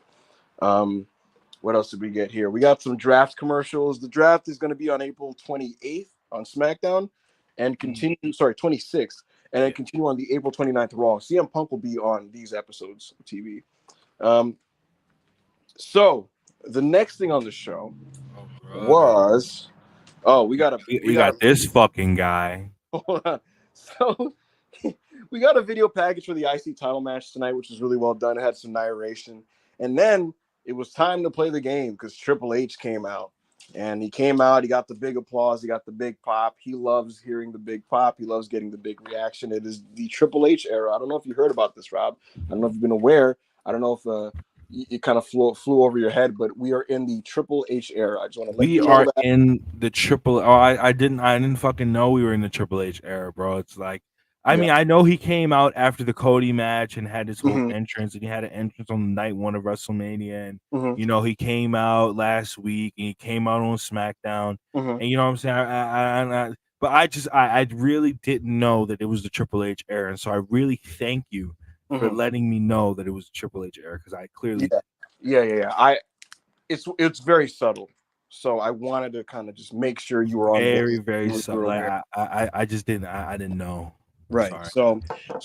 What else did we get here? We got some draft commercials. The draft is going to be on April 28th on SmackDown, and continue. Sorry, 26th, and then continue on the April 29th Raw. CM Punk will be on these episodes of TV. So the next thing on the show was we got this fucking guy. hold on. So we got a video package for the IC title match tonight, which was really well done. It had some narration, and then it was time to play the game because Triple H came out. And he came out, he got the big applause, he got the big pop. He loves hearing the big pop. He loves getting the big reaction. It is the Triple H era. I don't know if you heard about this, Rob. I don't know if you've been aware. I don't know if it kind of flew over your head, but we are in the Triple H era. I just want to let you know that. In the triple. Oh, I didn't fucking know we were in the Triple H era, bro. It's like, I mean, I know he came out after the Cody match and had his whole entrance, and he had an entrance on night one of WrestleMania, and you know, he came out last week and he came out on SmackDown, and you know what I'm saying. But I really didn't know that it was the Triple H era, and so I really thank you for letting me know that it was the Triple H era because I clearly yeah. It's very subtle, so I wanted to kind of just make sure you were on very subtle. Like, I just didn't I didn't know. Right. So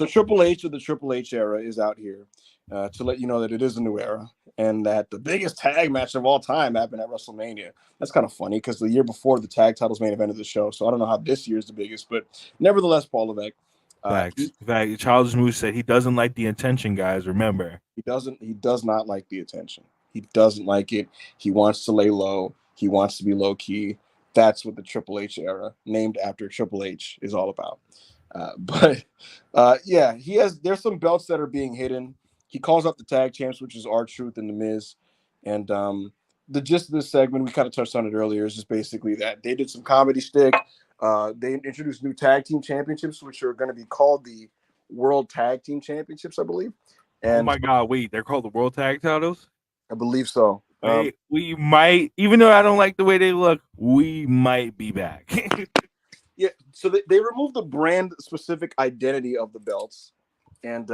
Triple H of the Triple H era is out here to let you know that it is a new era and that the biggest tag match of all time happened at WrestleMania. That's kind of funny because the year before the tag titles main event of the show. So I don't know how this year is the biggest, but nevertheless, Paul Levesque. Facts. Childish Moose said he doesn't like the attention, guys. Remember, he does not like the attention. He doesn't like it. He wants to lay low. He wants to be low key. That's what the Triple H era, named after Triple H, is all about. Yeah, there's some belts that are being hidden. He calls up the tag champs, which is R-Truth and The Miz. And the gist of this segment, we kind of touched on it earlier, is just basically that they did some comedy stick. They introduced new tag team championships, which are going to be called the World Tag Team Championships, I believe. And oh my God, wait, they're called the World Tag Titles? I believe so. We might, even though I don't like the way they look, we might be back. Yeah, so they removed the brand specific identity of the belts, and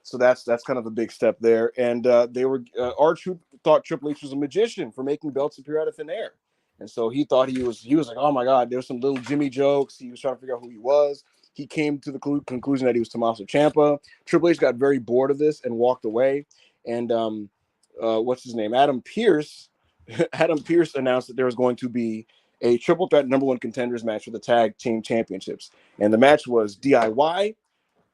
so that's kind of a big step there. And they were R-Truth thought Triple H was a magician for making belts appear out of thin air, and so he thought he was like, oh my God, there's some little Jimmy jokes. He was trying to figure out who he was. He came to the conclusion that he was Tommaso Ciampa. Triple H got very bored of this and walked away. And what's his name? Adam Pearce announced that there was going to be a triple threat number one contenders match for the tag team championships. And the match was DIY.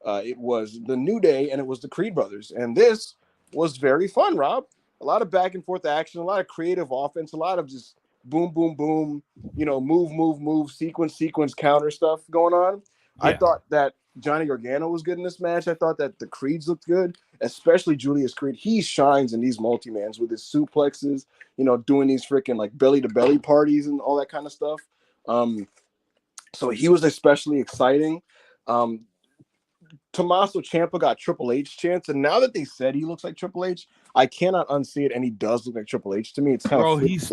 It was the New Day, and it was the Creed brothers. And this was very fun, Rob. A lot of back and forth action, a lot of creative offense, a lot of just boom, boom, boom, move, sequence, counter stuff going on. Yeah. I thought that Johnny Gargano was good in this match. I thought that the Creeds looked good, especially Julius Creed. He shines in these multi-mans with his suplexes, doing these freaking like belly-to-belly parties and all that kind of stuff. So he was especially exciting. Tommaso Ciampa got Triple H chance, and now that they said he looks like Triple H, I cannot unsee it, and he does look like Triple H to me. It's kind of and he's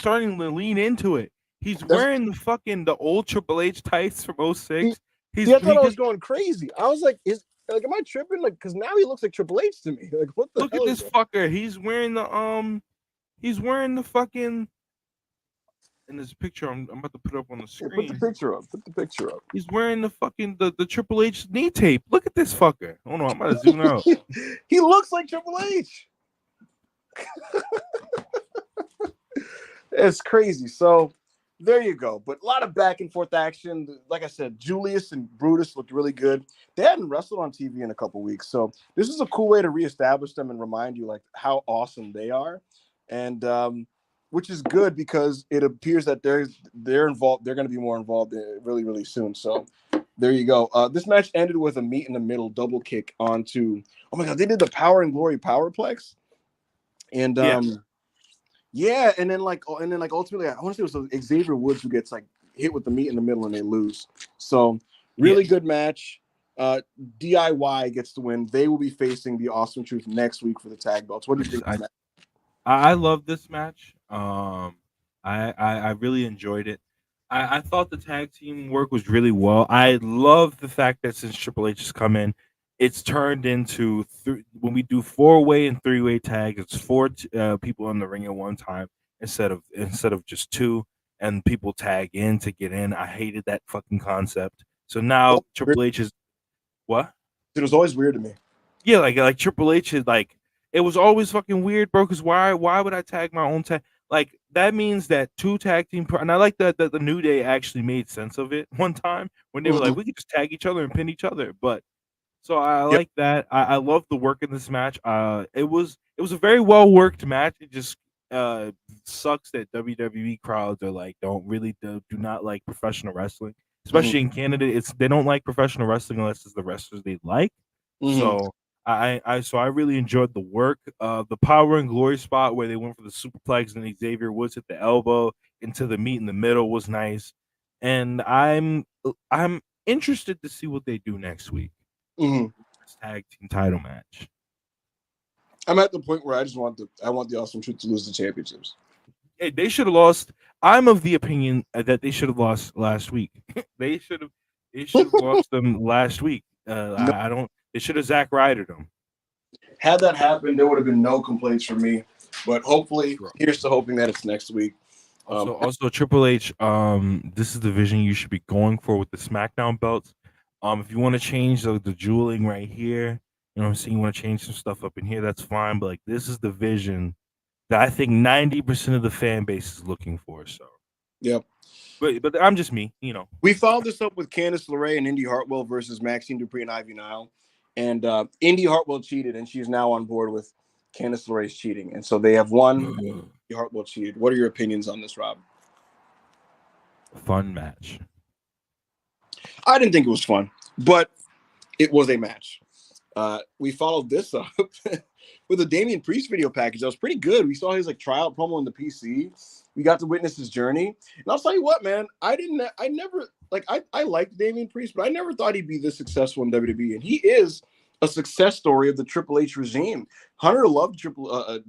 starting to lean into it. He's wearing the old Triple H tights from 06. I thought I was going crazy. I was like, am I tripping? Like, because now he looks like Triple H to me. Like, what the look hell at this fucker? He's wearing the fucking. In this picture, I'm about to put up on the screen. Put the picture up. He's wearing the fucking the Triple H knee tape. Look at this fucker. Hold on, I'm about to zoom out. He looks like Triple H. It's crazy. So there you go. But a lot of back and forth action. Like I said, Julius and Brutus looked really good. They hadn't wrestled on TV in a couple weeks, so this is a cool way to reestablish them and remind you like how awesome they are. And which is good because it appears that they're involved. They're going to be more involved really, really soon. So there you go. This match ended with a meet in the middle double kick onto. Oh my God! They did the Power and Glory Powerplex, and yeah, and then ultimately, I want to say it was Xavier Woods who gets like hit with the meat in the middle and they lose. So really good match. DIY gets the win. They will be facing the Awesome Truth next week for the tag belts. What do you think of this match? I love this match. I really enjoyed it. I thought the tag team work was really well. I love the fact that since Triple H has come in, it's turned into when we do 4-way and 3-way tag, it's 4 people in the ring at one time instead of just 2, and people tag in to get in. I hated that fucking concept. So now Triple H is what? It was always weird to me. Yeah, like Triple H is like, it was always fucking weird, bro. Because why would I tag my own tag? Like that means that 2 tag team, and I like that the New Day actually made sense of it one time when they were like, we could just tag each other and pin each other. But so I like that. I love the work in this match. It was a very well worked match. It just sucks that WWE crowds are like do not like professional wrestling, especially in Canada. They don't like professional wrestling unless it's the wrestlers they like. So I really enjoyed the work. The Power and Glory spot where they went for the superplex and Xavier Woods hit the elbow into the meat in the middle was nice. And I'm interested to see what they do next week. This tag team title match. I'm at the point where I want the Awesome Truth to lose the championships. Hey, they should have lost. I'm of the opinion that they should have lost last week. They should have lost them last week. I don't. They should have Zack Rydered them. Had that happened, there would have been no complaints from me. But hopefully, here's to hoping that it's next week. Also, Triple H. This is the vision you should be going for with the SmackDown belts. If you want to change the jeweling right here, you know what I'm saying, you want to change some stuff up in here, that's fine. But like, this is the vision that I think 90% of the fan base is looking for. So, yep. But I'm just me, you know. We followed this up with Candice LeRae and Indy Hartwell versus Maxine Dupree and Ivy Nile. And Indy Hartwell cheated, and she's now on board with Candice LeRae's cheating. And so they have won. Indy Hartwell cheated. What are your opinions on this, Rob? Fun match. I didn't think it was fun, but it was a match. We followed this up with a Damian Priest video package that was pretty good. We saw his like tryout promo on the PC. We got to witness his journey. And I'll tell you what, man, I liked Damian Priest, but I never thought he'd be this successful in WWE. And he is a success story of the Triple H regime. Hunter loved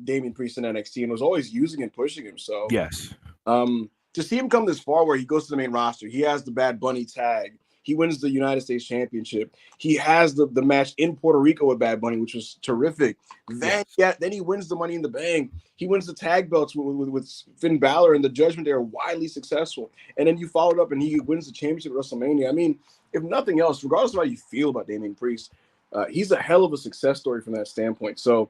Damian Priest in NXT and was always using and pushing him. So yes. To see him come this far where he goes to the main roster, he has the Bad Bunny tag. He wins the United States Championship. He has the match in Puerto Rico with Bad Bunny, which was terrific. Then he wins the Money in the Bank. He wins the tag belts with Finn Balor, and the Judgment Day are widely successful. And then you followed up, and he wins the championship at WrestleMania. I mean, if nothing else, regardless of how you feel about Damian Priest, he's a hell of a success story from that standpoint. So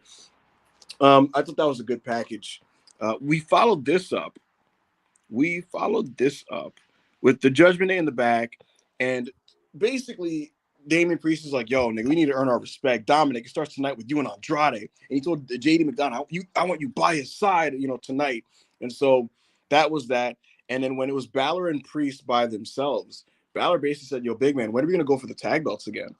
I thought that was a good package. We followed this up with the Judgment Day in the back. And basically, Damian Priest is like, yo, nigga, we need to earn our respect. Dominic, it starts tonight with you and Andrade. And he told JD McDonald, I want you by his side, tonight. And so that was that. And then when it was Balor and Priest by themselves, Balor basically said, yo, big man, when are we going to go for the tag belts again?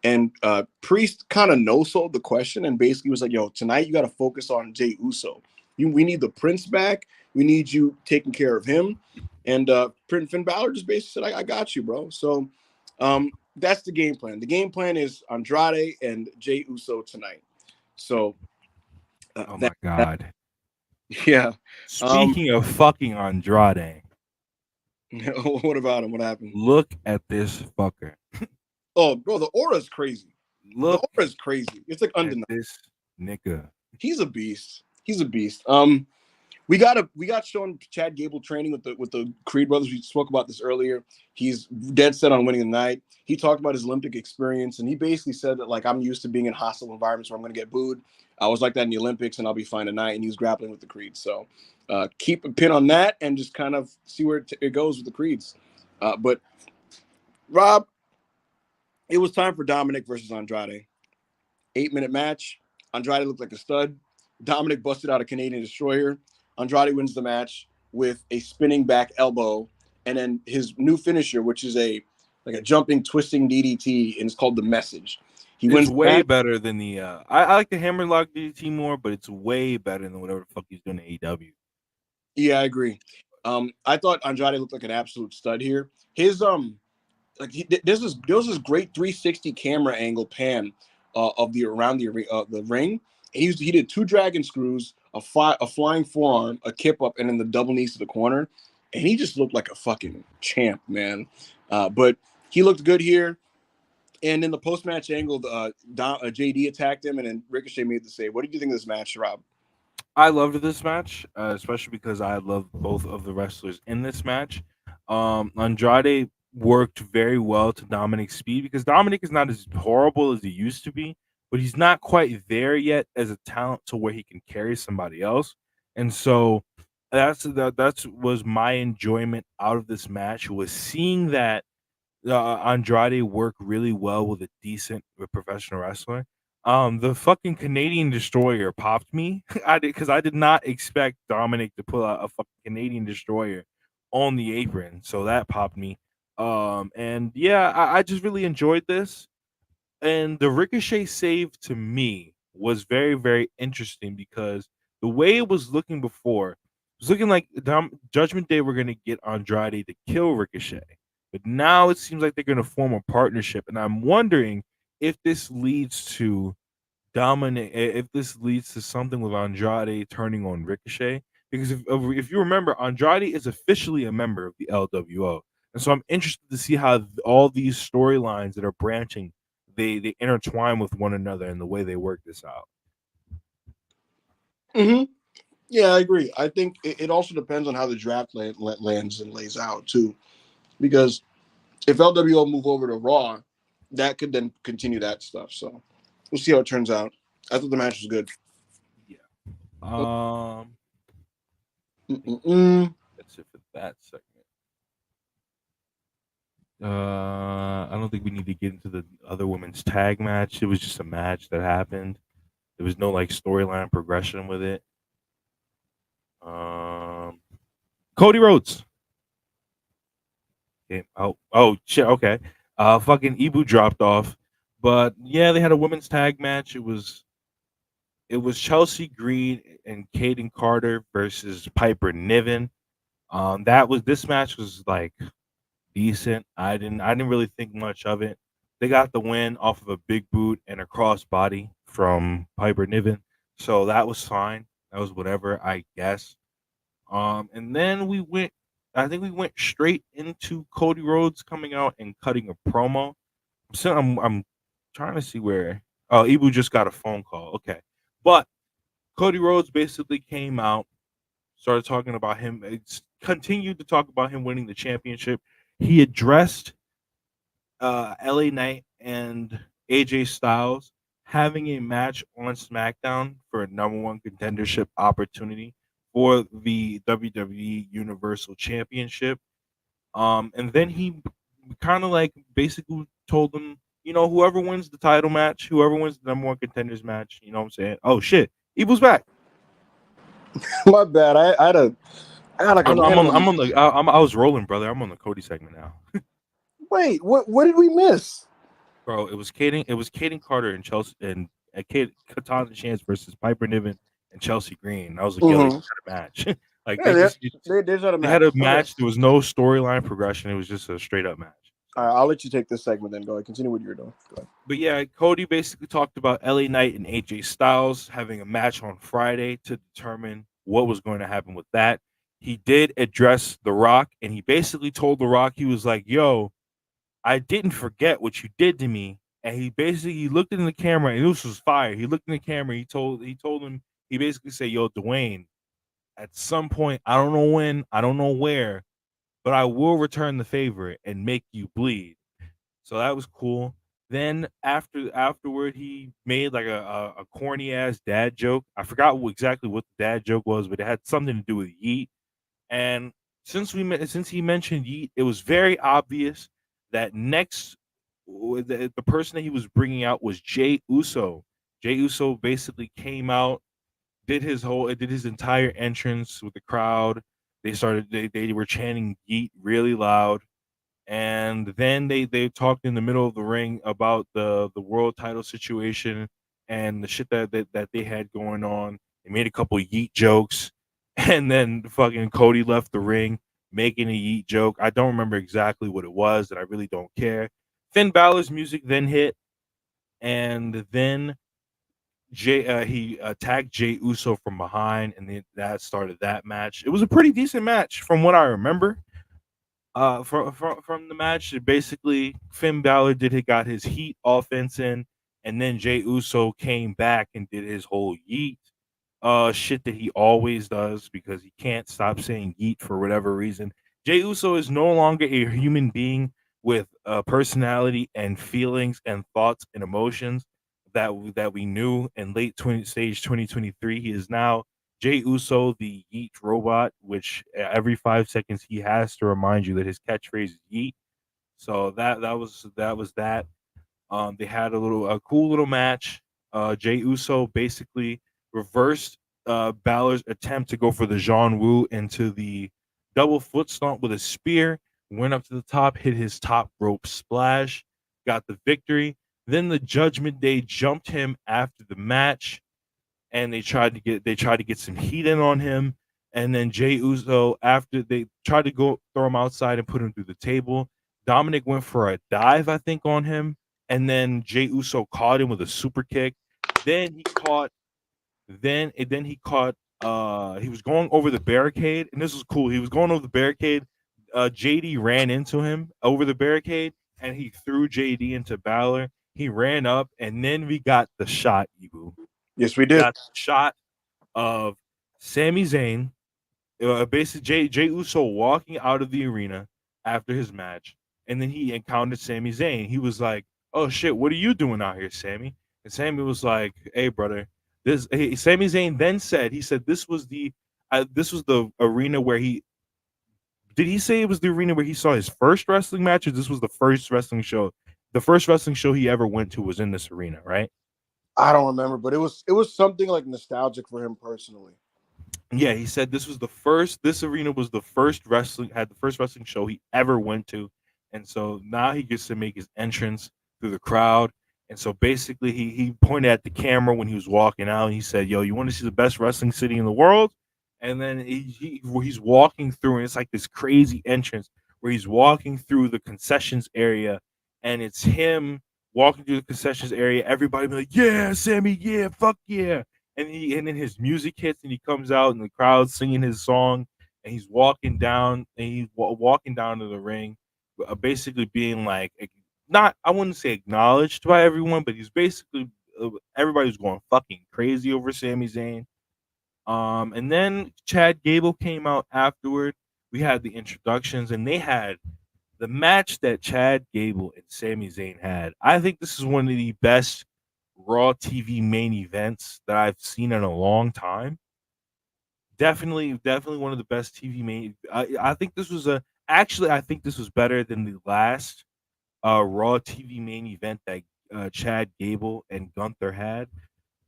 And Priest kind of no-sold the question and basically was like, yo, tonight you got to focus on Jey Uso. We need the Prince back. We need you taking care of him. And Finn Balor just basically said, I got you, bro. So that's the game plan. The game plan is Andrade and Jey Uso tonight. So oh my God. Yeah. Speaking of fucking Andrade. What about him? What happened? Look at this fucker. Oh, bro, the aura is crazy. The aura is crazy. It's like undeniable. This nigga. He's a beast. We got shown Chad Gable training with the Creed brothers. We spoke about this earlier. He's dead set on winning the night. He talked about his Olympic experience, and he basically said that, like, I'm used to being in hostile environments where I'm going to get booed. I was like that in the Olympics, and I'll be fine tonight. And he was grappling with the Creed. So keep a pin on that and just kind of see where it goes with the Creeds. But, Rob, it was time for Dominic versus Andrade. 8-minute match. Andrade looked like a stud. Dominic busted out a Canadian Destroyer. Andrade wins the match with a spinning back elbow, and then his new finisher, which is a jumping, twisting DDT, and it's called the Message. It's way better than the. I like the Hammerlock DDT more, but it's way better than whatever the fuck he's doing in AEW. Yeah, I agree. I thought Andrade looked like an absolute stud here. His there was this great 360 camera angle pan of the around the ring. He did two dragon screws, a flying forearm, a kip up, and then the double knees to the corner, and he just looked like a fucking champ, man. But he looked good here. And in the post match angle, JD attacked him, and then Ricochet made the save. What did you think of this match, Rob? I loved this match, especially because I love both of the wrestlers in this match. Andrade worked very well to Dominic's speed because Dominic is not as horrible as he used to be, but he's not quite there yet as a talent to where he can carry somebody else. And so that's was my enjoyment out of this match was seeing that Andrade work really well with a decent professional wrestler. The fucking Canadian Destroyer popped me. I did because I did not expect Dominic to pull out a fucking Canadian Destroyer on the apron, so that popped me. And yeah, I just really enjoyed this. And the Ricochet save to me was very, very interesting because the way it was looking before, it was looking like Judgment Day were going to get Andrade to kill Ricochet. But now it seems like they're going to form a partnership. And I'm wondering if this leads to if this leads to something with Andrade turning on Ricochet. Because if you remember, Andrade is officially a member of the LWO. And so I'm interested to see how all these storylines that are branching they intertwine with one another and the way they work this out. Mm-hmm. Yeah, I agree. I think it also depends on how the draft lands and lays out too, because if LWO move over to Raw, that could then continue that stuff. So we'll see how it turns out. I thought the match was good. Yeah. Um. Mm-mm. That's it for that segment. I don't think we need to get into the other women's tag match. It was just a match that happened. There was no like storyline progression with it. Um, Cody Rhodes. Okay. Oh shit. Okay. Fucking Ibu dropped off, but yeah, they had a women's tag match. It was Chelsea Green and Kaden Carter versus Piper Niven. This match was like decent. I didn't really think much of it. They got the win off of a big boot and a crossbody from Piper Niven, so that was fine. That was whatever, I guess. And then I think we went straight into Cody Rhodes coming out and cutting a promo. I'm trying to see where. Oh, Ibu just got a phone call. Okay, but Cody Rhodes basically came out, started talking about him, continued to talk about him winning the championship. He addressed LA Knight and AJ Styles having a match on SmackDown for a number one contendership opportunity for the WWE Universal Championship. And then he kind of like basically told them, whoever wins the title match, whoever wins the number one contenders match, you know what I'm saying? Oh shit, Evil's back. My bad. I had like a random. I was rolling, brother. I'm on the Cody segment now. Wait, what did we miss? Bro, it was Caden Carter and Chelsea and Katana Chance versus Piper Niven and Chelsea Green. I was like, yo, they Mm-hmm. just had a match. Like Yeah, they just had a they had match. a Okay. match. There was no storyline progression. It was just a straight up match. All right, I'll let you take this segment then. Go ahead. Continue what you're doing. Go ahead. But yeah, Cody basically talked about LA Knight and AJ Styles having a match on Friday to determine what was going to happen with that. He did address The Rock, and he basically told The Rock, he was like, yo, I didn't forget what you did to me. And he looked in the camera, and this was fire. He looked in the camera, he told him, he basically said, yo, Dwayne, at some point, I don't know when, I don't know where, but I will return the favor and make you bleed. So that was cool. Then afterward, he made like a corny ass dad joke. I forgot exactly what the dad joke was, but it had something to do with Yeet. And since he mentioned Yeet, it was very obvious that the person that he was bringing out was Jey Uso. Jey Uso basically came out, did his entire entrance with the crowd. They were chanting Yeet really loud, and then they talked in the middle of the ring about the world title situation and the shit that they had going on. They made a couple Yeet jokes, and then fucking Cody left the ring making a yeet joke. I don't remember exactly what it was, and I really don't care. Finn Balor's music then hit, and then he attacked Jey Uso from behind, and then that started that match. It was a pretty decent match from what I remember. From the match, basically Finn Balor got his heat offense in, and then Jey Uso came back and did his whole yeet shit that he always does because he can't stop saying yeet for whatever reason. Jey Uso is no longer a human being with personality and feelings and thoughts and emotions that we knew in late 2023. He is now Jey Uso, the yeet robot, which every 5 seconds he has to remind you that his catchphrase is yeet. So that was that. They had a cool little match. Jey Uso basically reversed Balor's attempt to go for the Jean Wu into the double foot stomp with a spear. Went up to the top, hit his top rope splash, got the victory. Then the Judgment Day jumped him after the match, and they tried to get some heat in on him. And then Jey Uso, after they tried to go throw him outside and put him through the table, Dominic went for a dive, I think, on him, and then Jey Uso caught him with a super kick. Then he caught, then he caught. He was going over the barricade, and this was cool. He was going over the barricade. JD ran into him over the barricade, and he threw JD into Balor. He ran up, and then we got the shot, Ibu. Yes, we We did. got the shot of Sami Zayn, basically Jey Uso walking out of the arena after his match, and then he encountered Sami Zayn. He was like, "Oh shit, what are you doing out here, Sami?" And Sami was like, "Hey, brother, this." Sami Zayn then said, "He said this was the arena where he did. He say it was the arena where he saw his first wrestling match, or this was the first wrestling show? The first wrestling show he ever went to was in this arena, right?" I don't remember, but it was something like nostalgic for him personally. Yeah, he said this arena was the first wrestling show he ever went to. And so now he gets to make his entrance through the crowd. And so basically he pointed at the camera when he was walking out and he said, "Yo, you want to see the best wrestling city in the world?" And then he's walking through, and it's like this crazy entrance where he's walking through the concessions area, and it's him walking through the concessions area, everybody be like, "Yeah, Sammy, yeah, fuck yeah." And then his music hits and he comes out and the crowd's singing his song, and he's walking down and he's walking down to the ring, basically being like, not, I wouldn't say acknowledged by everyone, but he's basically everybody's going fucking crazy over Sami Zayn. And then Chad Gable came out afterward. We had the introductions, and they had the match that Chad Gable and Sami Zayn had. I think this is one of the best Raw TV main events that I've seen in a long time. Definitely one of the best TV main. I think this was a actually I think this was better than the last Raw TV main event that Chad Gable and Gunther had,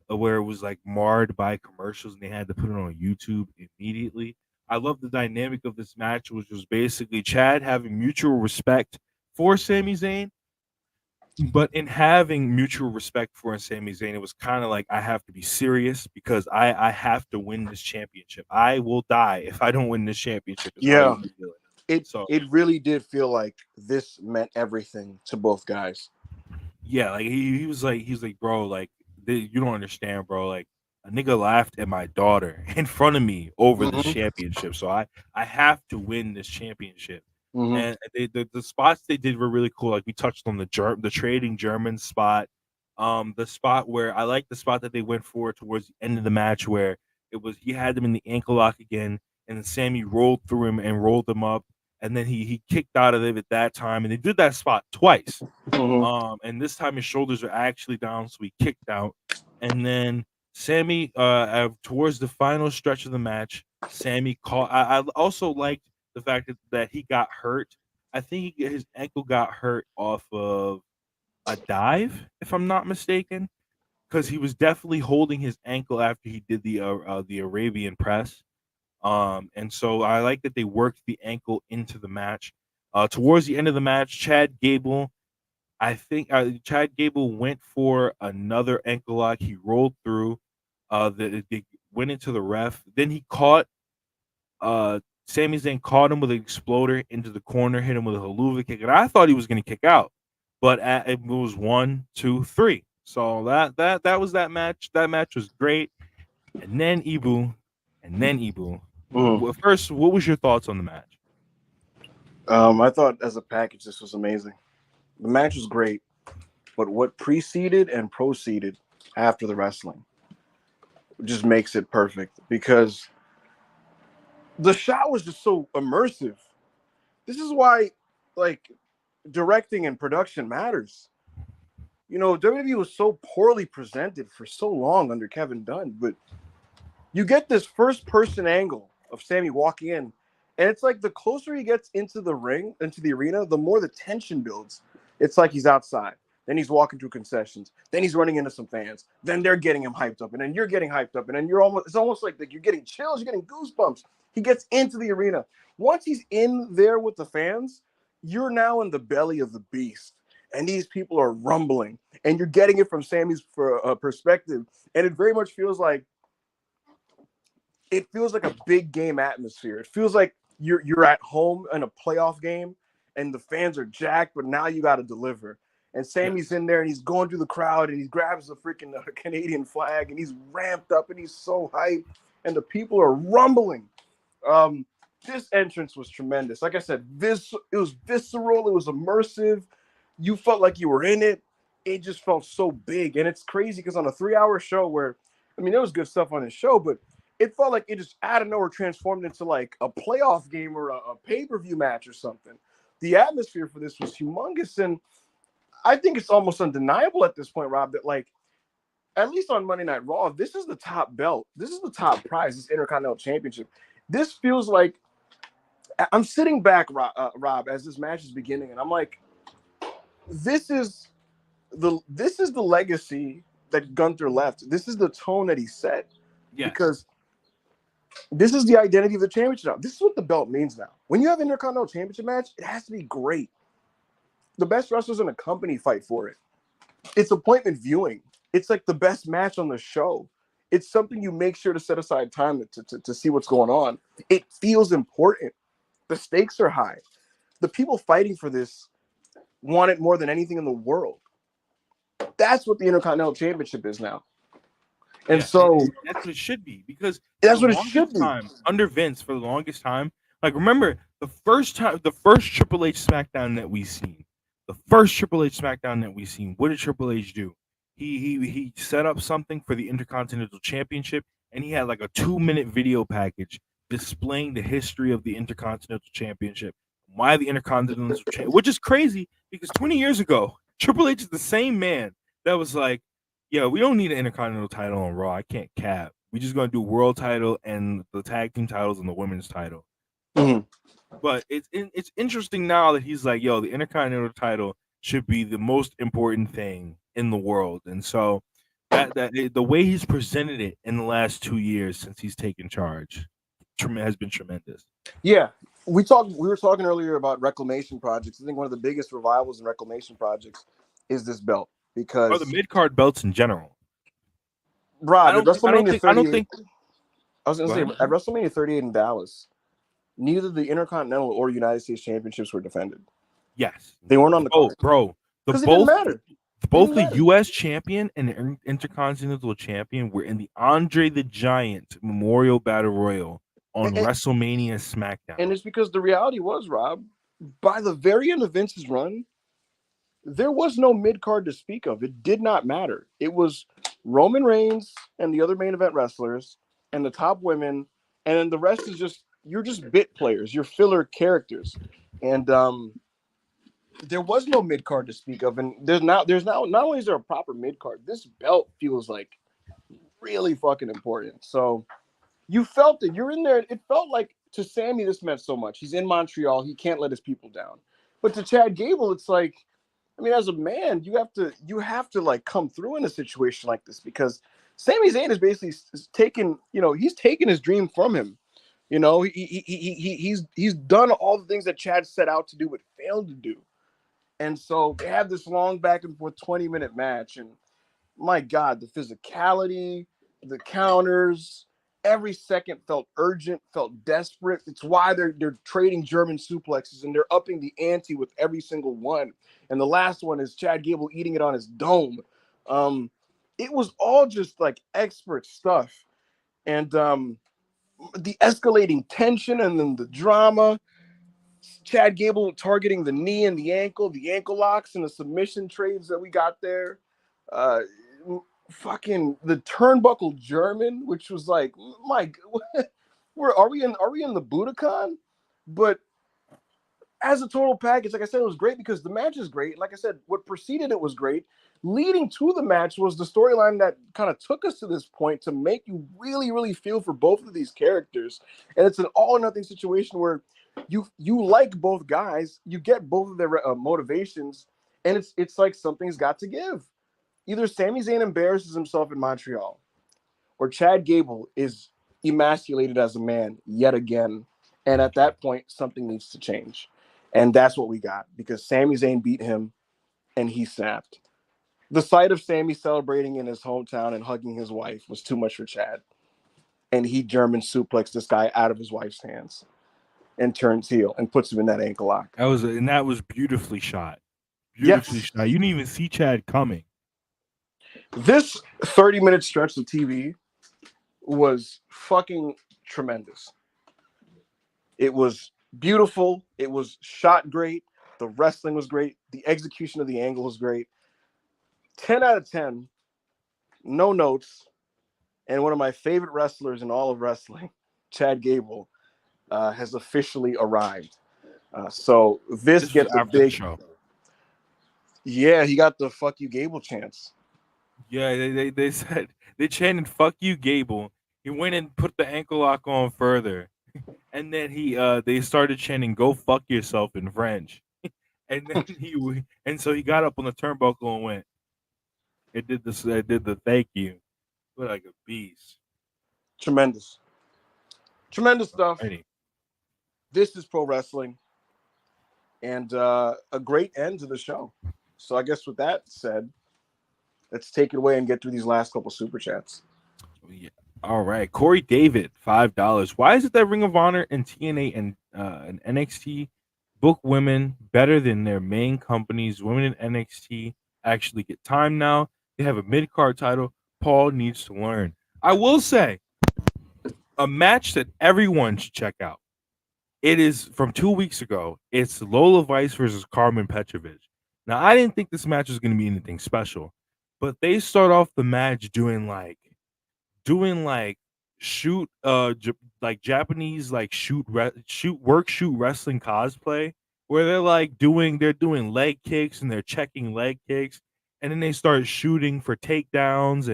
where it was like marred by commercials and they had to put it on YouTube immediately. I love the dynamic of this match, which was basically Chad having mutual respect for Sami Zayn, but in having mutual respect for Sami Zayn, it was kind of like I have to be serious because I have to win this championship. I will die if I don't win this championship. Is how he Yeah, was feeling. it So it really did feel like this meant everything to both guys. yeah, like he was like, bro, like you don't understand, bro. Like a nigga laughed at my daughter in front of me over this Hmm. championship, so I have to win this championship. Hmm. And the spots they did were really cool. Like we touched on the trading German spot, the spot where I like the spot that they went for towards the end of the match where it was he had them in the ankle lock again, and then Sammy rolled through him and rolled him up, and then he kicked out of it at that time, and they did that spot twice. Hmm. And this time his shoulders are actually down, so he kicked out. And then Sammy, towards the final stretch of the match, Sammy caught. I also liked the fact that he got hurt. I think his ankle got hurt off of a dive, if I'm not mistaken, because he was definitely holding his ankle after he did the Arabian press. And so I like that they worked the ankle into the match. Towards the end of the match, I think Chad Gable went for another ankle lock. He rolled through. They went into the ref. Then he caught. Sami Zayn caught him with an exploder into the corner, hit him with a haluva kick, and I thought he was going to kick out, but it was 1, 2, 3. So that was that match. That match was great, and then Ibu. First, what was your thoughts on the match? I thought as a package, this was amazing. The match was great, but what preceded and proceeded after the wrestling just makes it perfect because the shot was just so immersive. This is why, like, directing and production matters. You know, WWE was so poorly presented for so long under Kevin Dunn, but you get this first-person angle of Sami walking in, and it's like the closer he gets into the ring, into the arena, the more the tension builds. It's like he's outside. Then he's walking through concessions. Then he's running into some fans. Then they're getting him hyped up, and then you're getting hyped up, and then it's almost like you're getting chills, you're getting goosebumps. He gets into the arena. Once he's in there with the fans, you're now in the belly of the beast, and these people are rumbling, and you're getting it from Sami's perspective, and it very much feels like a big game atmosphere. It feels like you're at home in a playoff game, and the fans are jacked, but now you got to deliver. And Sami's in there, and he's going through the crowd, and he grabs the freaking Canadian flag, and he's ramped up, and he's so hyped, and the people are rumbling. This entrance was tremendous. Like I said, it was visceral, it was immersive. You felt like you were in it. It just felt so big, and it's crazy because on a 3-hour show where, I mean, there was good stuff on his show, but it felt like it just out of nowhere transformed into like a playoff game or a pay-per-view match or something. The atmosphere for this was humongous, and I think it's almost undeniable at this point, Rob, that like, at least on Monday Night Raw, this is the top belt. This is the top prize, this Intercontinental Championship. This feels like, I'm sitting back, Rob, as this match is beginning, and I'm like, this is the legacy that Gunther left. This is the tone that he set. Yes. Because this is the identity of the championship now. This is what the belt means now. When you have an Intercontinental Championship match, it has to be great. The best wrestlers in a company fight for it. It's appointment viewing. It's like the best match on the show. It's something you make sure to set aside time to see what's going on. It feels important. The stakes are high. The people fighting for this want it more than anything in the world. That's what the Intercontinental Championship is now. And so that's what it should be, because that's what it should be. Under Vince, for the longest time, like, remember the first Triple H SmackDown that we seen, what did Triple H do? He set up something for the Intercontinental Championship, and he had like a 2-minute video package displaying the history of the Intercontinental Championship, why the Intercontinental Championship, which is crazy because 20 years ago, Triple H is the same man that was like, yeah, we don't need an Intercontinental title on Raw. I can't cap. We're just going to do world title and the tag team titles and the women's title. Mm-hmm. But it's interesting now that he's like, yo, the Intercontinental title should be the most important thing in the world. And so that the way he's presented it in the last 2 years since he's taken charge has been tremendous. Yeah. We were talking earlier about reclamation projects. I think one of the biggest revivals in reclamation projects is this belt. Because the mid-card belts in general. Rob, at WrestleMania 38, I don't think I was going to say, at WrestleMania 38 in Dallas, neither the Intercontinental or United States Championships were defended. Yes. They weren't on the card. Bro. Because it didn't matter. Both the U.S. champion and the Intercontinental champion were in the Andre the Giant Memorial Battle Royal on WrestleMania SmackDown. And it's because the reality was, Rob, by the very end of Vince's run, there was no mid-card to speak of. It did not matter. It was Roman Reigns and the other main event wrestlers and the top women, and then the rest is you're just bit players. You're filler characters. And there was no mid-card to speak of. And there's now not only is there a proper mid-card, this belt feels like really fucking important. So you felt it. You're in there. It felt like, to Sami, this meant so much. He's in Montreal. He can't let his people down. But to Chad Gable, it's like, I mean, as a man, you have to like come through in a situation like this, because Sami Zayn is basically taken, he's taken his dream from him. He's done all the things that Chad set out to do but failed to do. And so they have this long back and forth 20-minute match, and my God, the physicality, the counters, Every second felt urgent, felt desperate. It's why they're trading German suplexes and they're upping the ante with every single one. And the last one is Chad Gable eating it on his dome. It was all just like expert stuff. And the escalating tension and then the drama. Chad Gable targeting the knee and the ankle locks and the submission trades that we got there. Uh, Fucking the turnbuckle German, which was like, my, where are we in? Are we in the Budokan? But as a total package, like I said, it was great because the match is great. Like I said, what preceded it was great. Leading to the match was the storyline that kind of took us to this point to make you really, really feel for both of these characters. And it's an all or nothing situation where you like both guys, you get both of their motivations, and it's like something's got to give. Either Sami Zayn embarrasses himself in Montreal, or Chad Gable is emasculated as a man yet again. And at that point, something needs to change. And that's what we got because Sami Zayn beat him and he snapped. The sight of Sami celebrating in his hometown and hugging his wife was too much for Chad. And he German suplexed this guy out of his wife's hands and turns heel and puts him in that ankle lock. That was beautifully shot. Beautifully Yes. shot. You didn't even see Chad coming. This 30-minute stretch of TV was fucking tremendous. It was beautiful. It was shot great. The wrestling was great. The execution of the angle was great. 10 out of 10. No notes. And one of my favorite wrestlers in all of wrestling, Chad Gable, has officially arrived. So this gets a big show. Yeah, he got the "fuck you, Gable" chance. Yeah, they said they chanted "fuck you, Gable." He went and put the ankle lock on further, and then they started chanting "Go fuck yourself" in French, and then so he got up on the turnbuckle and went. It did this. It did the thank you. Look like a beast. Tremendous stuff. Alrighty. This is pro wrestling, and a great end to the show. So I guess with that said, let's take it away and get through these last couple super chats. Yeah. All right, Corey David, $5. Why is it that Ring of Honor and TNA and NXT book women better than their main companies? Women in NXT actually get time now. They have a mid-card title. Paul needs to learn. I will say, a match that everyone should check out. It is from 2 weeks ago. It's Lola Vice versus Carmen Petrovic. Now, I didn't think this match was going to be anything special, but they start off the match doing like shoot like Japanese like shoot wrestling cosplay where they're doing leg kicks and they're checking leg kicks, and then they start shooting for takedowns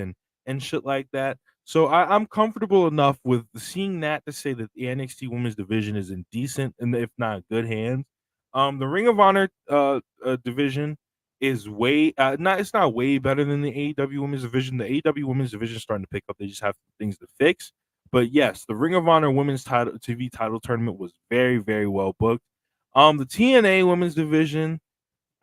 and shit like that. So I'm comfortable enough with seeing that to say that the NXT Women's Division is in decent and if not good hands. The Ring of Honor division is way not it's not way better than the AEW Women's Division. The AEW Women's Division is starting to pick up. They just have things to fix. But yes, the Ring of Honor Women's title TV title tournament was very, very well booked. The TNA Women's Division,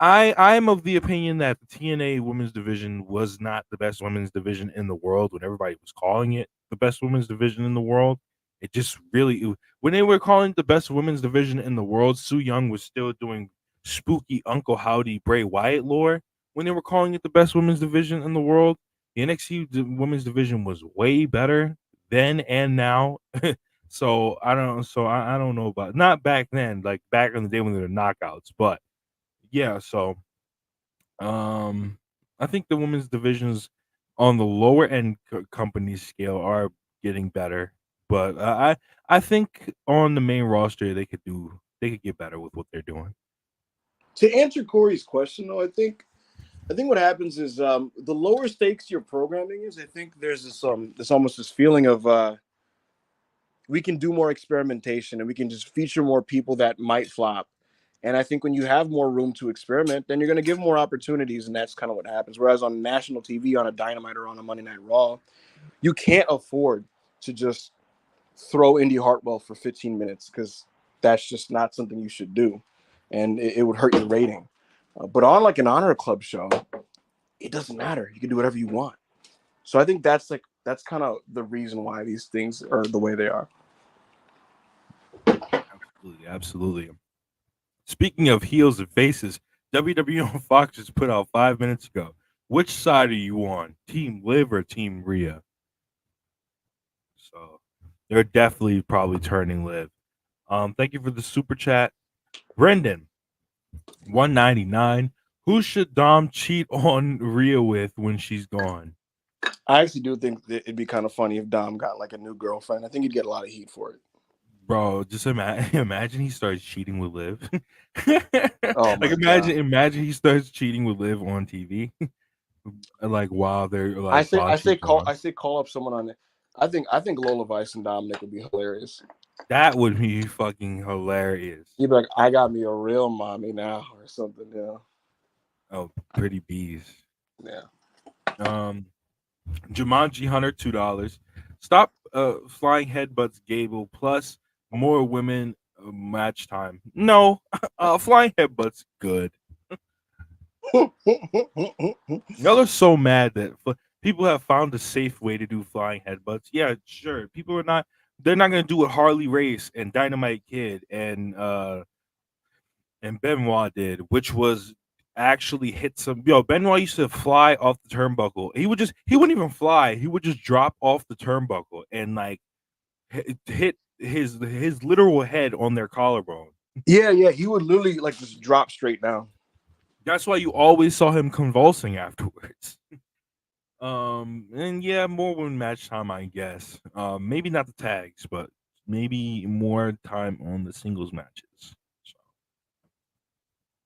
I'm of the opinion that the TNA Women's Division was not the best women's division in the world when everybody was calling it the best women's division in the world. It just really when they were calling it the best women's division in the world, Su Yung was still doing spooky Uncle Howdy Bray Wyatt lore. When they were calling it the best women's division in the world, the NXT women's division was way better then and now. So I don't know about not back then, like back in the day when they were knockouts, but yeah. So I think the women's divisions on the lower end company scale are getting better, but I think on the main roster they could get better with what they're doing. To answer Corey's question, though, I think what happens is the lower stakes your programming is. I think there's this almost this feeling of we can do more experimentation and we can just feature more people that might flop. And I think when you have more room to experiment, then you're going to give more opportunities, and that's kind of what happens. Whereas on national TV, on a Dynamite or on a Monday Night Raw, you can't afford to just throw Indy Hartwell for 15 minutes because that's just not something you should do, and it would hurt your rating. But on like an Honor Club show, it doesn't matter. You can do whatever you want. So I think that's like that's kind of the reason why these things are the way they are. Absolutely. Speaking of heels and faces, WWE on Fox just put out 5 minutes ago. Which side are you on? Team Liv or Team Rhea? So they're definitely probably turning Liv. Thank you for the super chat. Brendan, 199. Who should Dom cheat on Rhea with when she's gone? I actually do think that it'd be kind of funny if Dom got like a new girlfriend. I think he'd get a lot of heat for it. Bro, just imagine he starts cheating with Liv. Oh Like my God. imagine he starts cheating with Liv on TV. Like while they're I like say while she's call gone. up someone on it. I think Lola Vice and Dominic would be hilarious. That would be fucking hilarious. You'd be like, I got me a real mommy now or something, yeah. Oh, pretty bees. Yeah. Jumanji Hunter, $2. Stop flying headbutts Gable plus more women match time. No, flying headbutts good. Y'all are so mad that people have found a safe way to do flying headbutts. Yeah, sure. People are not. They're not gonna do what Harley Race and Dynamite Kid and Benoit did, which was actually hit some. Yo, Benoit used to fly off the turnbuckle. He wouldn't even fly. He would just drop off the turnbuckle and like hit his literal head on their collarbone. Yeah, he would literally like just drop straight down. That's why you always saw him convulsing afterwards. And yeah, more women match time, I guess. Maybe not the tags, but maybe more time on the singles matches.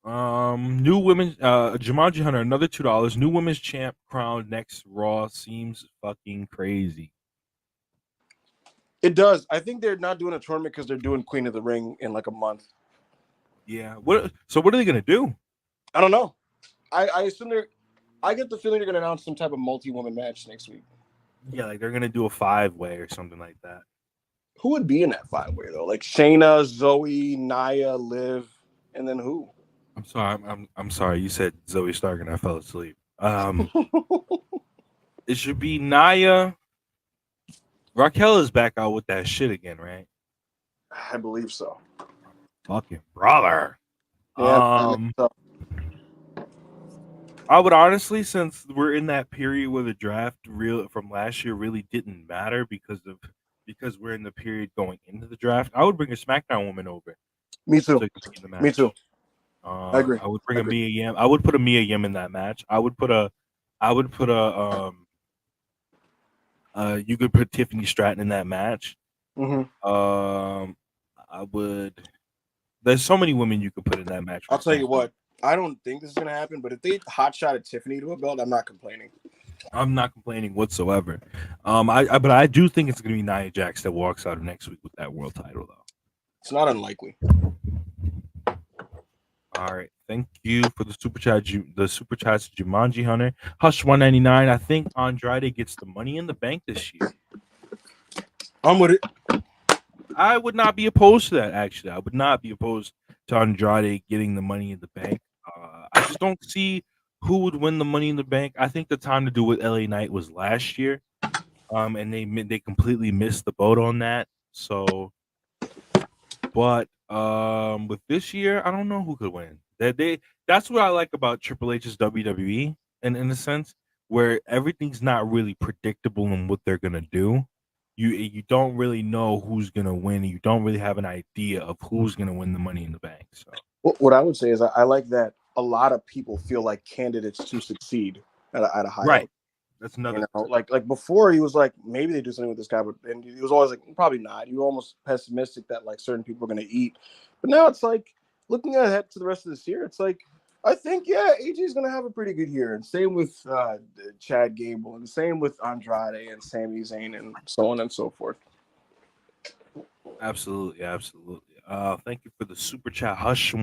New women's Jumanji Hunter, another $2. New women's champ crowned next Raw seems fucking crazy. It does. I think they're not doing a tournament because they're doing Queen of the Ring in like a month. Yeah. What are they gonna do? I don't know. I assume they're. I get the feeling they're gonna announce some type of multi-woman match next week. Yeah, like they're gonna do a 5-way or something like that. Who would be in that 5-way though? Like Shayna, Zoe, Nia, Liv, and then who? I'm sorry. I'm sorry. You said Zoe Stark and I fell asleep. It should be Nia. Raquel is back out with that shit again, right? I believe so. Fucking brother. Yeah. I would honestly, since we're in that period where the draft from last year really didn't matter because we're in the period going into the draft, I would bring a SmackDown woman over. Me too. Me too. I agree. I would bring a Mia Yim. I would put a Mia Yim in that match. I would put you could put Tiffany Stratton in that match. Mm-hmm. I would. There's so many women you could put in that match. I'll tell you what. I don't think this is gonna happen, but if they hotshotted Tiffany to a belt, I'm not complaining. I'm not complaining whatsoever. But I do think it's gonna be Nia Jax that walks out of next week with that world title, though. It's not unlikely. All right, thank you for the super chat. The super chats, Jumanji Hunter, Hush 199. I think Andrade gets the Money in the Bank this year. I'm with it. I would not be opposed to that. Actually, I would not be opposed to Andrade getting the Money in the Bank. I just don't see who would win the Money in the Bank. I think the time to do with LA Knight was last year, and they completely missed the boat on that. So, but with this year, I don't know who could win. That's what I like about Triple H's WWE, and in a sense where everything's not really predictable in what they're gonna do. You don't really know who's gonna win. You don't really have an idea of who's gonna win the Money in the Bank. So what I would say is I like that a lot of people feel like candidates to succeed at a high right. level. That's another like before he was like maybe they do something with this guy, but and he was always like probably not. You were almost pessimistic that like certain people are gonna eat, but now it's like looking ahead to the rest of this year. It's like I think AJ is gonna have a pretty good year, and same with Chad Gable, and same with Andrade and Sami Zayn, and so on and so forth. absolutely. Thank you for the super chat. Hush.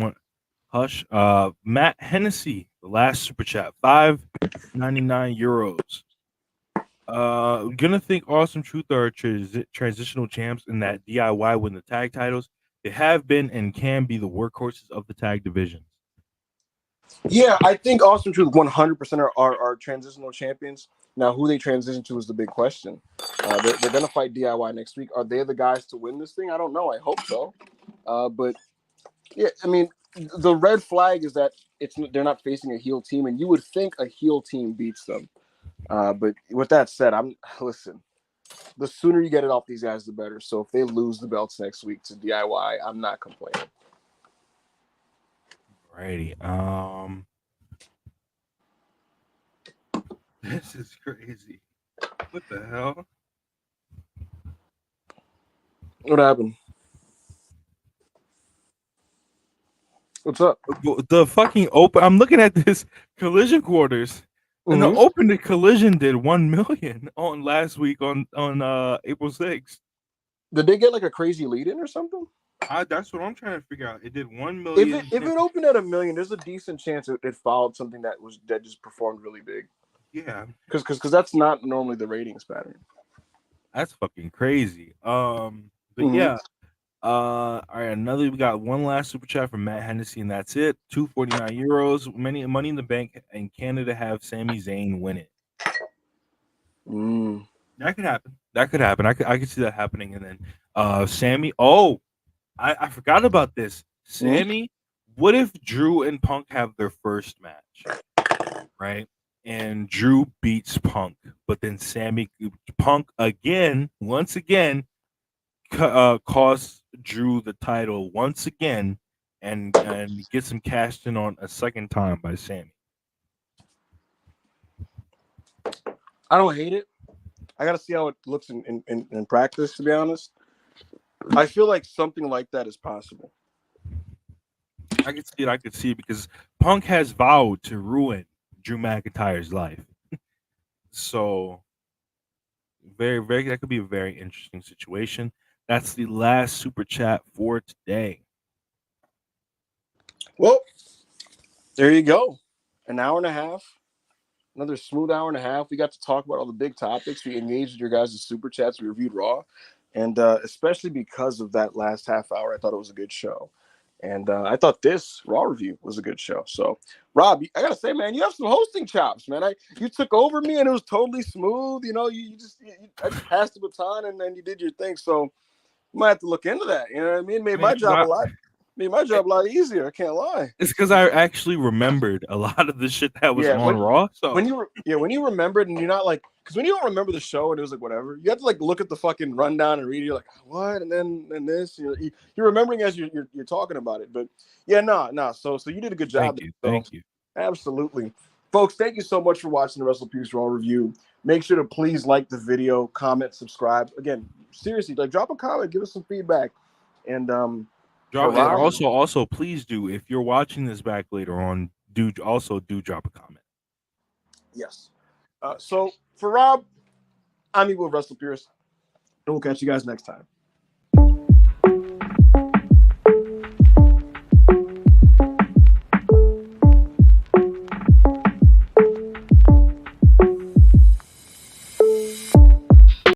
Matt Hennessy, the last super chat, €5.99. Gonna think Awesome Truth are transitional champs in that DIY win the tag titles. They have been and can be the workhorses of the tag divisions. Yeah, I think Austin Truth 100% are transitional champions. Now, who they transition to is the big question. They're going to fight DIY next week. Are they the guys to win this thing? I don't know. I hope so. But yeah, I mean, the red flag is that they're not facing a heel team, and you would think a heel team beats them. But with that said, listen. The sooner you get it off these guys, the better. So if they lose the belts next week to DIY, I'm not complaining. Righty. This is crazy. What the hell? What happened? What's up? The fucking open. I'm looking at this Collision Quarters, and the open to Collision did 1 million on last week on April 6th. Did they get like a crazy lead in or something? That's what I'm trying to figure out. It did 1 million. If it opened at 1 million, there's a decent chance it followed something that just performed really big. Yeah, because that's not normally the ratings pattern. That's fucking crazy. But yeah. All right, we got one last super chat from Matt Hennessy, and that's it. 249 euros. Money in the Bank in Canada have Sami Zayn win it. That could happen. I could see that happening. And then Sami. Oh, I forgot about this. Sami, what if Drew and Punk have their first match? Right? And Drew beats Punk, but then Punk once again costs Drew the title once again and gets him cashed in on a second time by Sami. I don't hate it. I gotta see how it looks in practice, to be honest. I feel like something like that is possible. I could see it because Punk has vowed to ruin Drew McIntyre's life. So that could be a very interesting situation. That's the last super chat for today. Well, there you go. An hour and a half. Another smooth hour and a half. We got to talk about all the big topics. We engaged with your guys' super chats. We reviewed Raw. And especially because of that last half hour, I thought it was a good show. And I thought this Raw review was a good show. So, Rob, I got to say, man, you have some hosting chops, man. You took over me, and it was totally smooth. You know, I just passed the baton, and then you did your thing. So, you might have to look into that. You know what I mean? Made my job a lot easier. I can't lie. It's because I actually remembered a lot of the shit that was on Raw. So when you remembered, and you're not like, because when you don't remember the show and it was like whatever, you have to like look at the fucking rundown and read it. You're like, what? And then this. You're remembering as you're talking about it. But yeah, no. So you did a good job. Thank you. Absolutely, folks. Thank you so much for watching the WrestlePeace Raw review. Make sure to please like the video, comment, subscribe. Again, seriously, like drop a comment, give us some feedback, and also please do, if you're watching this back later on, do drop a comment. Yes. So for Rob, I'm Eagle WrestlePeace, and we'll catch you guys next time.